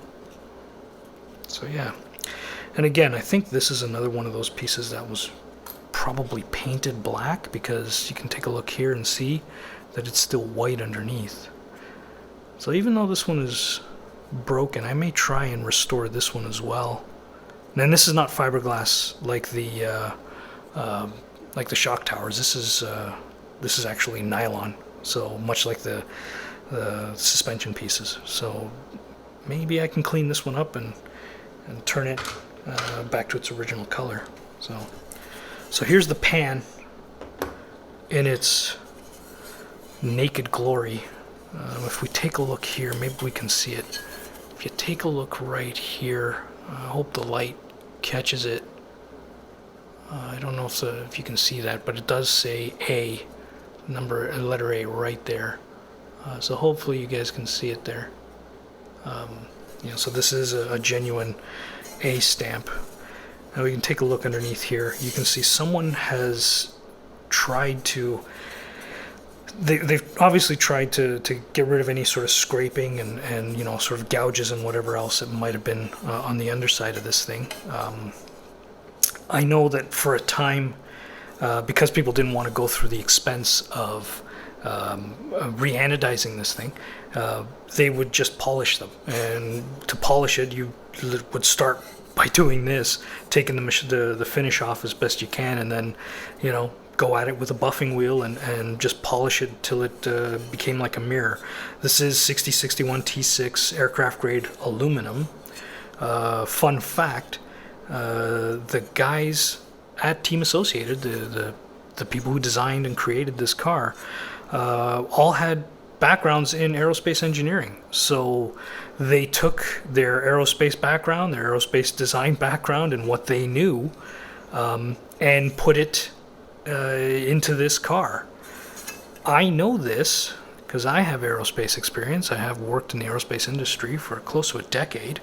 So yeah. And again, I think this is another one of those pieces that was probably painted black, because you can take a look here and see that it's still white underneath. So even though this one is broken, I may try and restore this one as well. And this is not fiberglass like the shock towers. This is actually nylon, so much like the suspension pieces. So maybe I can clean this one up and turn it back to its original color. So here's the pan in its naked glory. If we take a look here, maybe we can see it. If you take a look right here, I hope the light catches it. I don't know if you can see that, but it does say A, letter A right there. So hopefully you guys can see it there. So this is a genuine A stamp. Now we can take a look underneath here. You can see someone has tried to, they've obviously tried to get rid of any sort of scraping and sort of gouges and whatever else that might have been on the underside of this thing. I know that for a time, because people didn't want to go through the expense of re-anodizing this thing, they would just polish them. And to polish it, you would start by doing this, taking the finish off as best you can, and then go at it with a buffing wheel and just polish it till it became like a mirror. This is 6061 T6 aircraft grade aluminum. Fun fact, the guys at Team Associated, the people who designed and created this car, all had backgrounds in aerospace engineering. So they took their aerospace background, their aerospace design background, and what they knew, and put it into this car. I know this because I have aerospace experience. I have worked in the aerospace industry for close to a decade.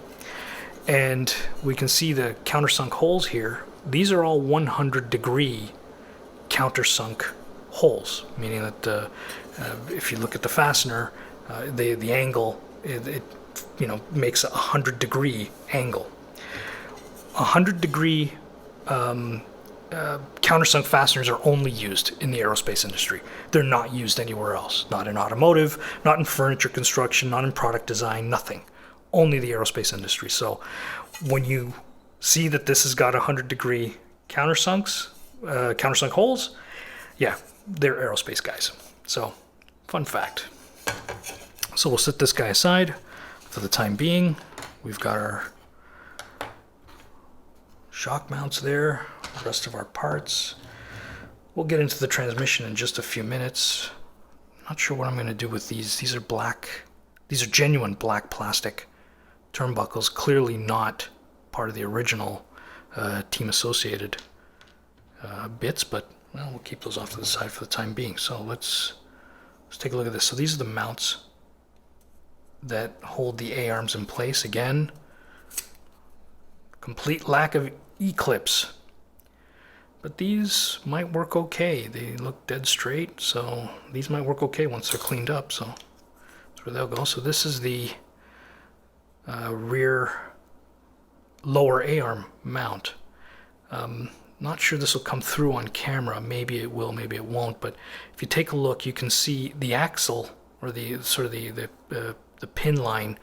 And we can see the countersunk holes here. These are all 100-degree countersunk holes, meaning that if you look at the fastener, the angle, it makes a 100-degree angle. 100-degree countersunk fasteners are only used in the aerospace industry. They're not used anywhere else. Not in automotive, not in furniture construction, not in product design, nothing. Only the aerospace industry. So when you see that this has got 100-degree countersunk holes, yeah, they're aerospace guys. So, fun fact. So we'll set this guy aside for the time being. We've got our shock mounts there, the rest of our parts. We'll get into the transmission in just a few minutes. Not sure what I'm going to do with these. These are black. These are genuine black plastic turnbuckles, clearly not part of the original team associated bits, but well, we'll keep those off to the side for the time being. So let's take a look at this. So these are the mounts that hold the A-arms in place. Again, complete lack of E-clips. But these might work okay. They look dead straight, so these might work okay once they're cleaned up. So that's where they'll go. So this is the rear lower A-arm mount. Not sure this will come through on camera. Maybe it will, maybe it won't. But if you take a look, you can see the axle, or the sort of the pin line,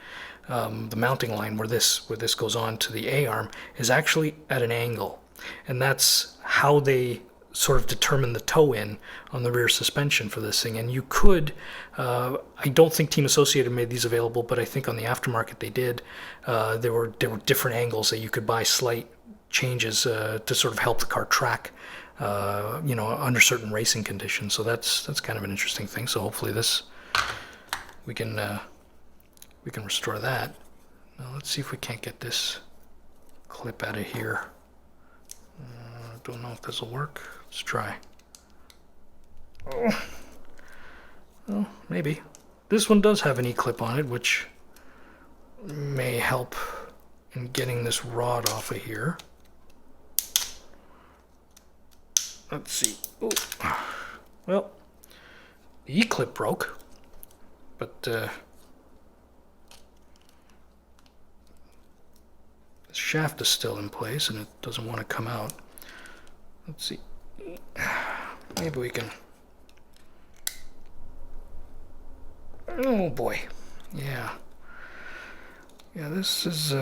the mounting line where this goes on to the A-arm is actually at an angle, and that's how they sort of determine the toe-in on the rear suspension for this thing. And you could, I don't think Team Associated made these available, but I think on the aftermarket they did. There were different angles that you could buy slight changes to sort of help the car track, under certain racing conditions. So that's kind of an interesting thing. So hopefully we can restore that. Now let's see if we can't get this clip out of here. Don't know if this will work. Let's try. Oh. Well, maybe. This one does have an E-clip on it, which may help in getting this rod off of here. Let's see. Ooh. Well, the E-clip broke, but the shaft is still in place and it doesn't want to come out. Let's see. Maybe we can. Oh boy. Yeah. Yeah, this is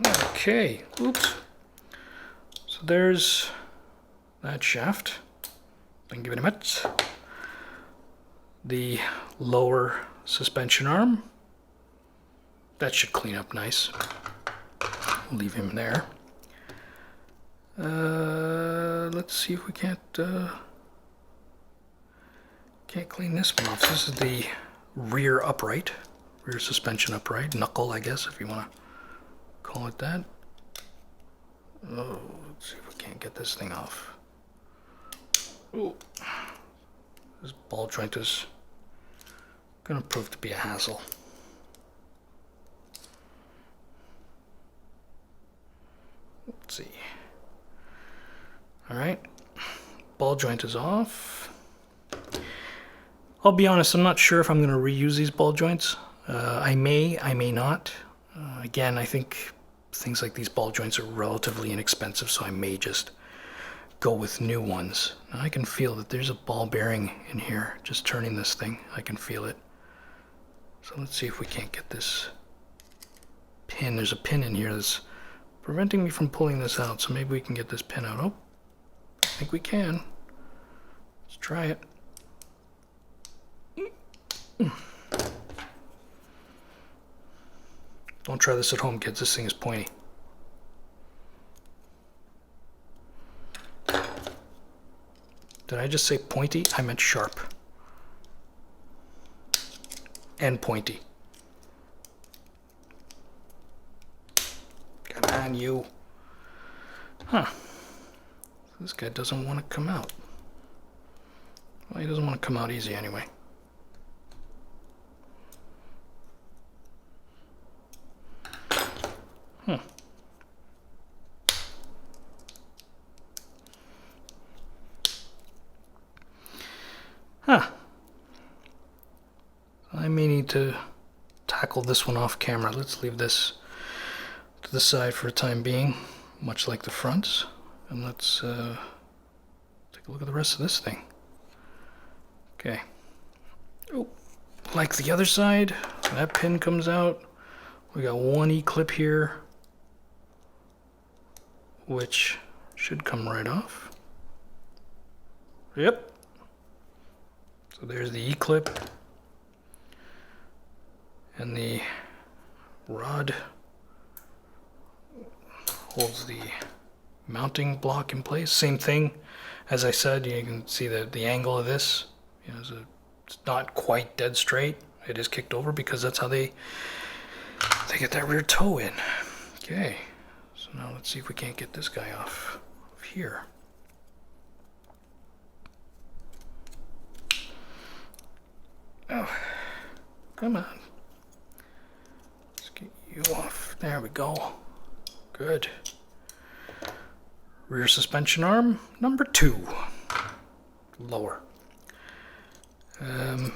okay. Oops. So there's that shaft. Thank you very much. The lower suspension arm. That should clean up nice. We'll leave him there. Let's see if we can't clean this one off. This is the rear upright, rear suspension upright, knuckle, I guess, if you want to call it that. Oh, let's see if we can't get this thing off. Ooh. This ball joint is going to prove to be a hassle. Let's see. All right, ball joint is off. I'll be honest, I'm not sure if I'm going to reuse these ball joints. I may not. Again, I think things like these ball joints are relatively inexpensive, so I may just go with new ones. Now I can feel that there's a ball bearing in here, just turning this thing. I can feel it. So let's see if we can't get this pin. There's a pin in here that's preventing me from pulling this out, so maybe we can get this pin out. Oh, I think we can. Let's try it. Don't try this at home, kids. This thing is pointy. Did I just say pointy? I meant sharp. And pointy. Come on, you. Huh. This guy doesn't want to come out. Well, he doesn't want to come out easy anyway. Huh. I may need to tackle this one off camera. Let's leave this to the side for a time being, much like the fronts. And let's take a look at the rest of this thing. Okay. Oh, like the other side, that pin comes out. We got one E-clip here, which should come right off. Yep. So there's the E-clip, and the rod holds the mounting block in place. Same thing, as I said, you can see the angle of this. It's not quite dead straight. It is kicked over because that's how they They get that rear toe in. Okay, so now let's see if we can't get this guy off of here. Oh, come on. Let's get you off. There we go. Good. Rear suspension arm number 2. Lower. You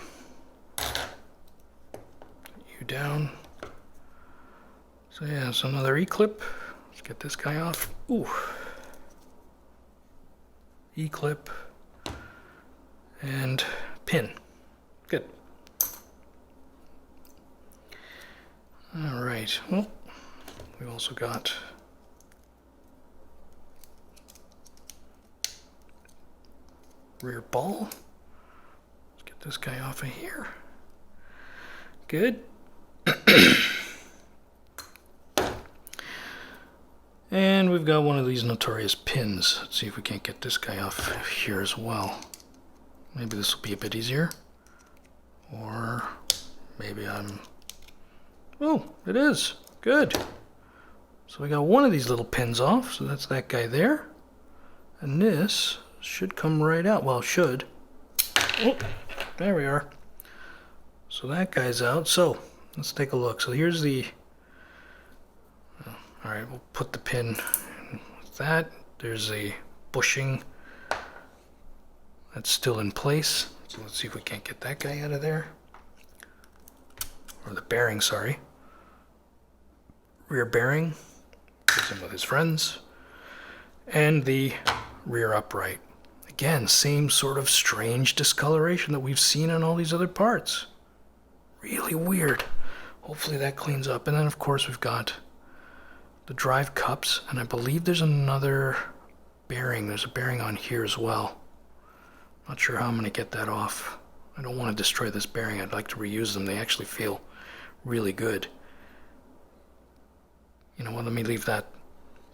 down. So yeah, it's another E-clip. Let's get this guy off. Ooh. E-clip. And pin. Good. All right. Well, we've also got rear ball. Let's get this guy off of here. Good. And we've got one of these notorious pins. Let's see if we can't get this guy off here as well. Maybe this will be a bit easier. Or maybe I'm... Oh, it is. Good. So we got one of these little pins off, so that's that guy there. And this should come right out. Well, should. Oh, there we are. So that guy's out. So let's take a look. So here's the... All right, we'll put the pin with that. There's a bushing that's still in place. So let's see if we can't get that guy out of there. Or the bearing, sorry. Rear bearing, goes in with his friends. And the rear upright. Again, same sort of strange discoloration that we've seen on all these other parts. Really weird. Hopefully that cleans up. And then of course we've got the drive cups, and I believe there's another bearing. There's a bearing on here as well. Not sure how I'm going to get that off. I don't want to destroy this bearing. I'd like to reuse them. They actually feel really good. You know what, let me leave that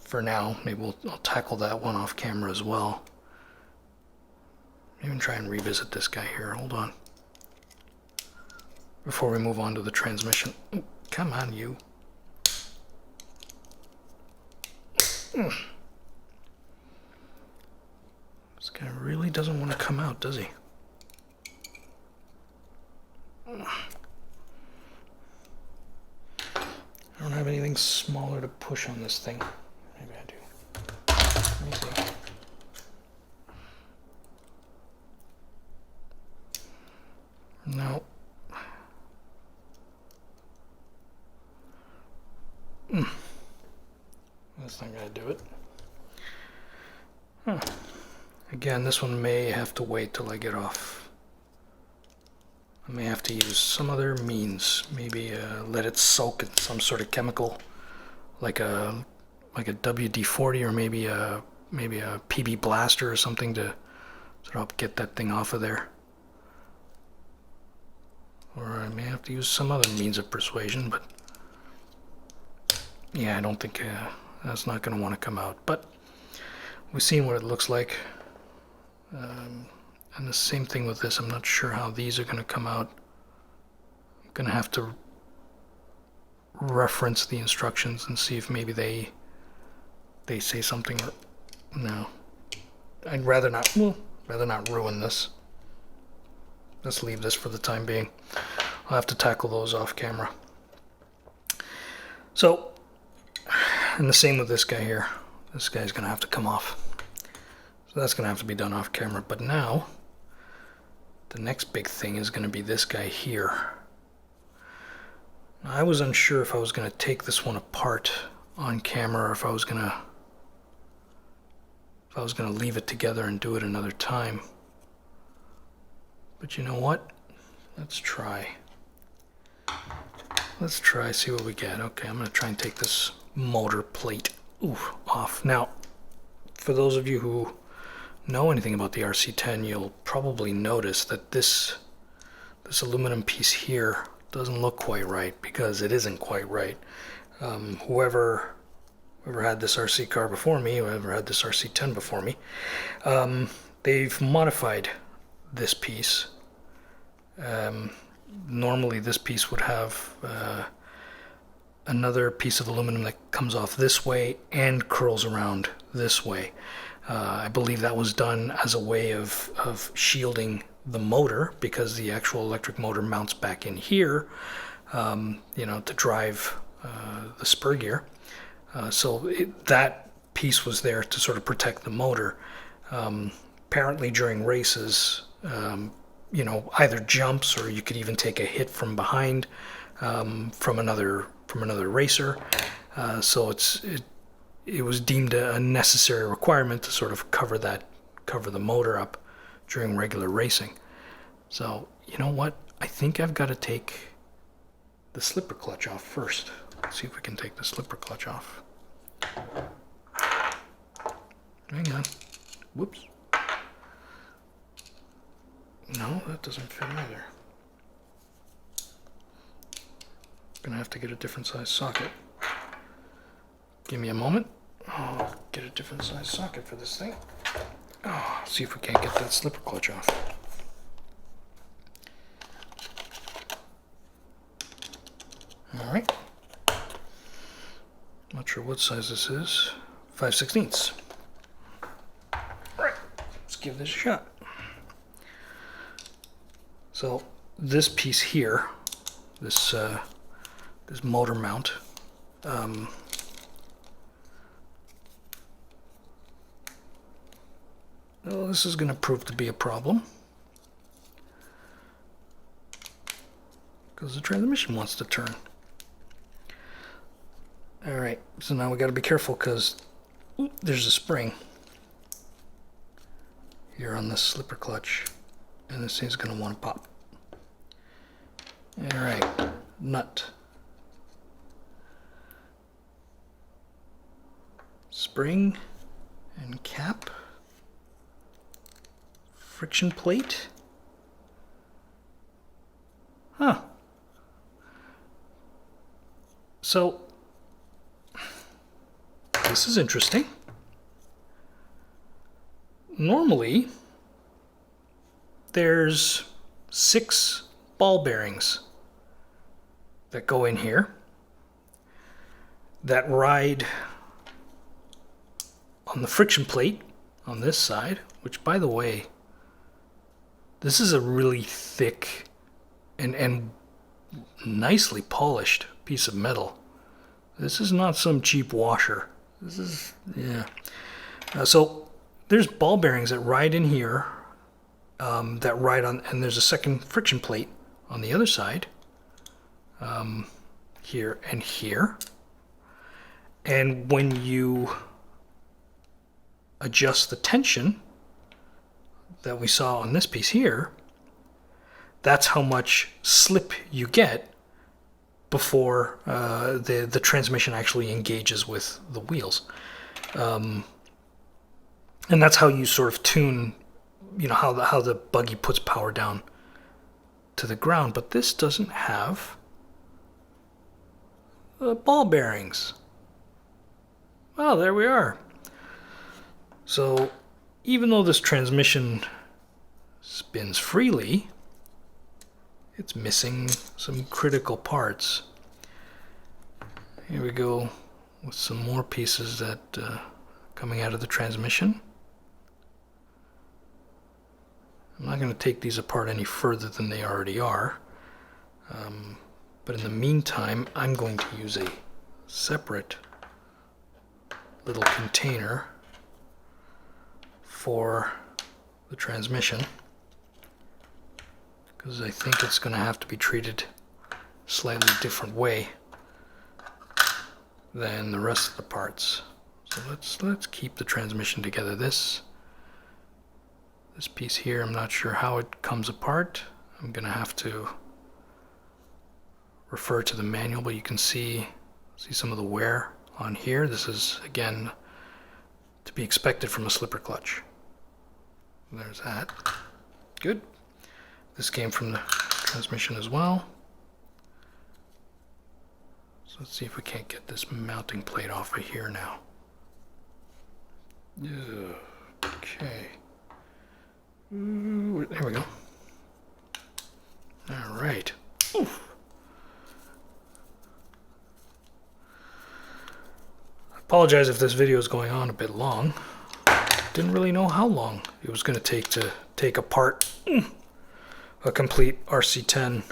for now. Maybe I'll tackle that one off camera as well. Even try and revisit this guy here. Hold on. Before we move on to the transmission. Ooh, come on, you. This guy really doesn't want to come out, does he? I don't have anything smaller to push on this thing. Maybe I do. Let me see. No. That's not going to do it. Huh. Again, this one may have to wait till I get off. I may have to use some other means. Maybe let it soak in some sort of chemical, like a WD-40 or maybe a PB blaster or something to help get that thing off of there. Or I may have to use some other means of persuasion, but yeah, I don't think that's not going to want to come out. But we've seen what it looks like. And the same thing with this. I'm not sure how these are going to come out. I'm going to have to reference the instructions and see if maybe they say something. Or, no, I'd rather not. Well, rather not ruin this. Let's leave this for the time being. I'll have to tackle those off camera. So, and the same with this guy here. This guy's going to have to come off. So that's going to have to be done off camera. But now, the next big thing is going to be this guy here. Now, I was unsure if I was going to take this one apart on camera or if I was going to leave it together and do it another time. But you know what? Let's try. Let's try, see what we get. Okay, I'm going to try and take this motor plate off. Now, for those of you who know anything about the RC10, you'll probably notice that this aluminum piece here doesn't look quite right, because it isn't quite right. Whoever had this RC car before me, whoever had this RC10 before me, they've modified this piece. Normally this piece would have another piece of aluminum that comes off this way and curls around this way. I believe that was done as a way of shielding the motor, because the actual electric motor mounts back in here, to drive the spur gear. So that piece was there to sort of protect the motor. Apparently during races, either jumps, or you could even take a hit from behind from another racer. So it was deemed a necessary requirement to sort of cover the motor up during regular racing. So you know what? I think I've got to take the slipper clutch off first. Let's see if we can take the slipper clutch off. Hang on. Whoops. No, that doesn't fit either. Gonna have to get a different size socket. Give me a moment. I'll get a different size socket for this thing. See if we can't get that slipper clutch off. Alright. Not sure what size this is. 5/16. Alright, let's give this a shot. So this piece here, this motor mount, well, this is going to prove to be a problem, because the transmission wants to turn. Alright, so now we got to be careful, because there's a spring here on this slipper clutch, and this thing's going to want to pop. Alright, nut. Spring and cap. Friction plate. Huh. So, this is interesting. Normally, there's 6 ball bearings that go in here that ride on the friction plate on this side, which, by the way, this is a really thick and nicely polished piece of metal. This is not some cheap washer. This is, yeah. So there's ball bearings that ride in here, that ride on, and there's a second friction plate on the other side, here and here. And when you adjust the tension that we saw on this piece here, that's how much slip you get before the transmission actually engages with the wheels. And that's how you sort of tune, how the buggy puts power down to the ground. But this doesn't have ball bearings. Well, there we are. So even though this transmission spins freely, it's missing some critical parts. Here we go with some more pieces that coming out of the transmission. I'm not going to take these apart any further than they already are. But in the meantime, I'm going to use a separate little container for the transmission, because I think it's going to have to be treated a slightly different way than the rest of the parts. So let's keep the transmission together. This piece here, I'm not sure how it comes apart. I'm going to have to refer to the manual, but you can see some of the wear on here. This is, again, to be expected from a slipper clutch. There's that. Good. This came from the transmission as well. So let's see if we can't get this mounting plate off of here now. Okay. Ooh, there we go. All right. Oof. Apologize if this video is going on a bit long. Didn't really know how long it was going to take apart a complete RC10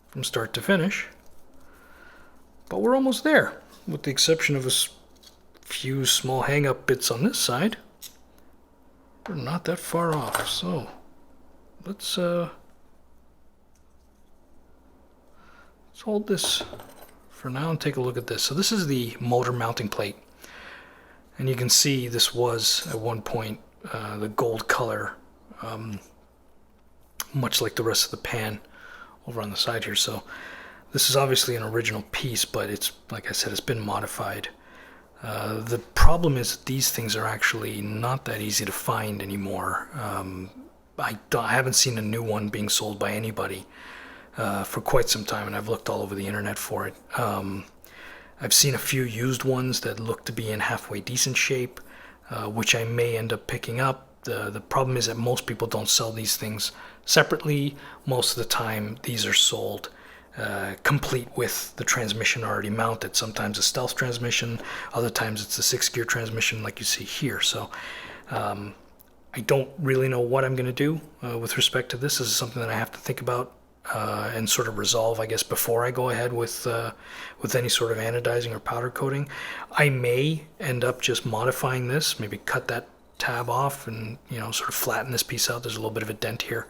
from start to finish. But we're almost there, with the exception of a few small hang-up bits on this side. We're not that far off, so let's hold this for now and take a look at this. So this is the motor mounting plate, and you can see this was at one point the gold color, much like the rest of the pan over on the side here. So this is obviously an original piece, but it's, like I said, it's been modified. The problem is that these things are actually not that easy to find anymore. I haven't seen a new one being sold by anybody for quite some time, and I've looked all over the internet for it. I've seen a few used ones that look to be in halfway decent shape, which I may end up picking up. The problem is that most people don't sell these things separately. Most of the time these are sold complete with the transmission already mounted. Sometimes a stealth transmission, other times it's a 6-gear transmission like you see here. So I don't really know what I'm going to do with respect to this. This is something that I have to think about and sort of resolve, I guess, before I go ahead with any sort of anodizing or powder coating. I may end up just modifying this, maybe cut that tab off and, you know, sort of flatten this piece out. There's a little bit of a dent here.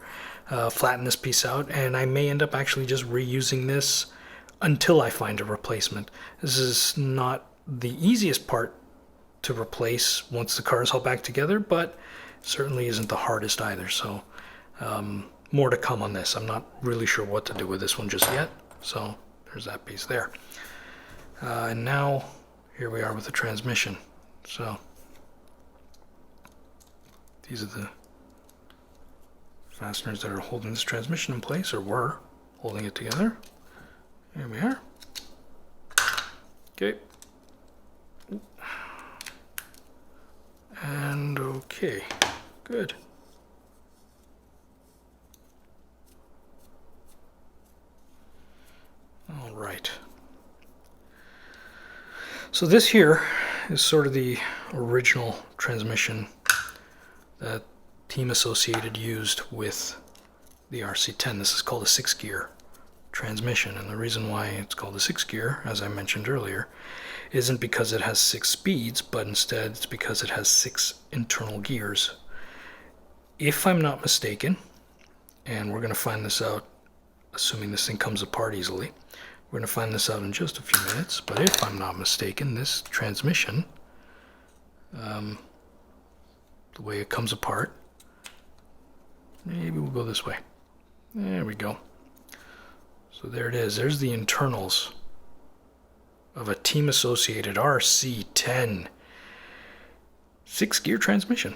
Flatten this piece out, and I may end up actually just reusing this until I find a replacement. This is not the easiest part to replace once the car is all back together, but certainly isn't the hardest either. So more to come on this. I'm not really sure what to do with this one just yet. So there's that piece there. And now here we are with the transmission. So these are the fasteners that are holding this transmission in place, or were holding it together. There we are. Okay. And okay. Good. All right. So this here is sort of the original transmission that Team Associated used with the RC10. This is called a 6-gear transmission, and the reason why it's called a 6-gear, as I mentioned earlier, isn't because it has 6 speeds, but instead it's because it has 6 internal gears. If I'm not mistaken, and we're going to find this out, assuming this thing comes apart easily, we're going to find this out in just a few minutes, but if I'm not mistaken, this transmission, the way it comes apart, maybe we'll go this way. There we go. So there it is. There's the internals of a Team Associated RC10 6-gear transmission.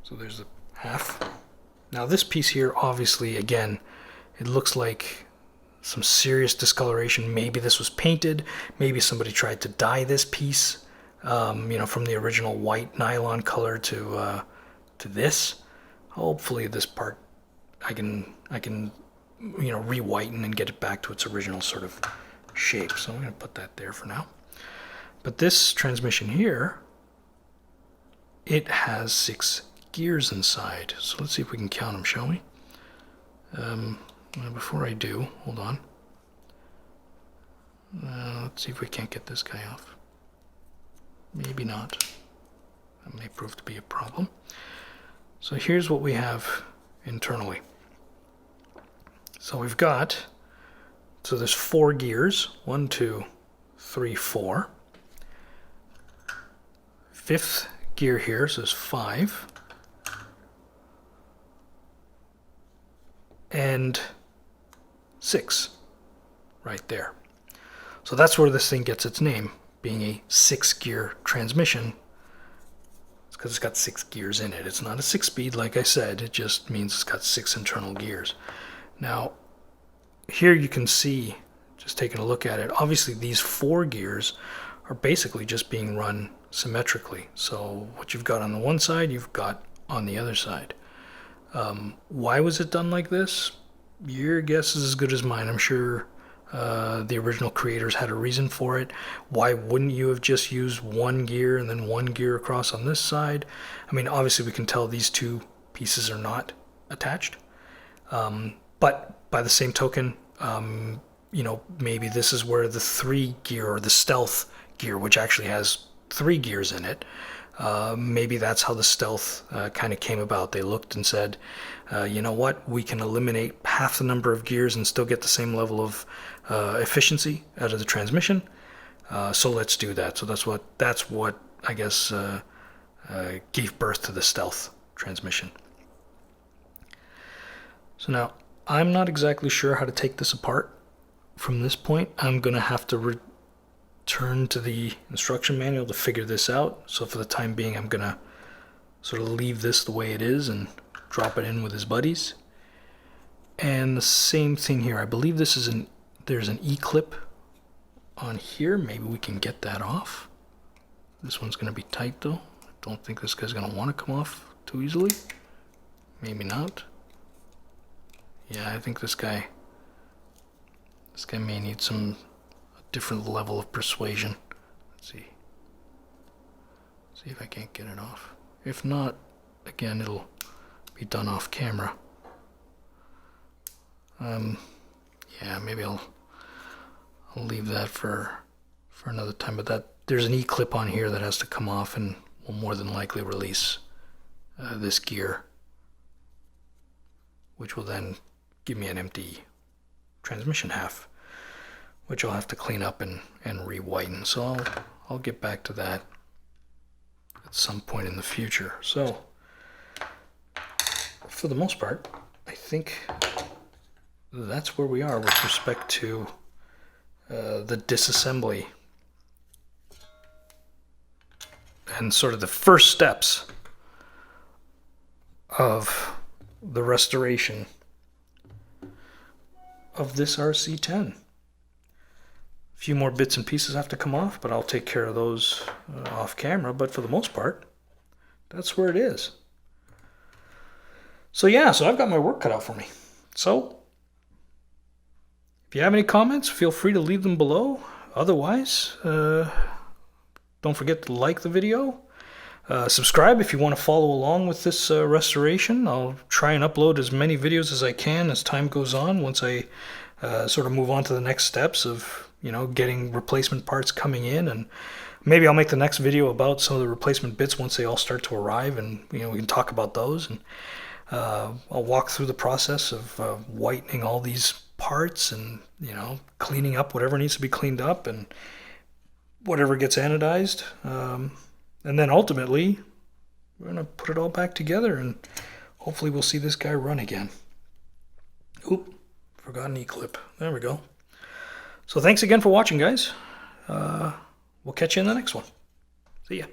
So there's the half. Now this piece here, obviously, again, it looks like some serious discoloration. Maybe this was painted. Maybe somebody tried to dye this piece, you know, from the original white nylon color to this. Hopefully this part I can you know, re-whiten and get it back to its original sort of shape. So I'm going to put that there for now. But this transmission here, it has 6 gears inside. So let's see if we can count them, shall we? Before I do, hold on. Let's see if we can't get this guy off. Maybe not. That may prove to be a problem. So here's what we have internally. So we've got, so there's 4 gears, 1, 2, 3, 4. 5th gear here, so there's 5. And 6 right there. So that's where this thing gets its name, being a 6-gear transmission. It's because it's got 6 gears in it. It's not a 6-speed, like I said. It just means it's got 6 internal gears. Now, here you can see, just taking a look at it, obviously these 4 gears are basically just being run symmetrically. So what you've got on the one side, you've got on the other side. Why was it done like this? Your guess is as good as mine. I'm sure The original creators had a reason for it. Why wouldn't you have just used one gear and then one gear across on this side? I mean, obviously we can tell these two pieces are not attached. But by the same token, you know, maybe this is where the 3 gear or the stealth gear, which actually has 3 gears in it, maybe that's how the stealth kind of came about. They looked and said, you know what, we can eliminate half the number of gears and still get the same level of efficiency out of the transmission. So let's do that. So that's what I guess gave birth to the stealth transmission. So now I'm not exactly sure how to take this apart from this point. I'm going to have to return to the instruction manual to figure this out. So for the time being, I'm going to sort of leave this the way it is and drop it in with his buddies. And the same thing here. I believe this is there's an E-clip on here. Maybe we can get that off. This one's going to be tight though. I don't think this guy's going to want to come off too easily. Maybe not. Yeah, I think this guy may need a different level of persuasion. Let's see. See if I can't get it off. If not, again, it'll be done off camera. Yeah, maybe I'll leave that for another time. But there's an E-clip on here that has to come off and will more than likely release this gear, which will then give me an empty transmission half, which I'll have to clean up and re-whiten. So I'll get back to that at some point in the future. So for the most part, I think that's where we are with respect to the disassembly and sort of the first steps of the restoration of this RC10. A few more bits and pieces have to come off, but I'll take care of those off camera. But for the most part, that's where it is. So yeah, so I've got my work cut out for me. So if you have any comments, feel free to leave them below. Otherwise, don't forget to like the video. Subscribe if you want to follow along with this restoration. I'll try and upload as many videos as I can as time goes on, once I sort of move on to the next steps of, you know, getting replacement parts coming in. And maybe I'll make the next video about some of the replacement bits once they all start to arrive, and, you know, we can talk about those. And I'll walk through the process of whitening all these parts and, you know, cleaning up whatever needs to be cleaned up and whatever gets anodized. And then ultimately, we're going to put it all back together, and hopefully we'll see this guy run again. Oop, forgot an E-clip. There we go. So thanks again for watching, guys. We'll catch you in the next one. See ya.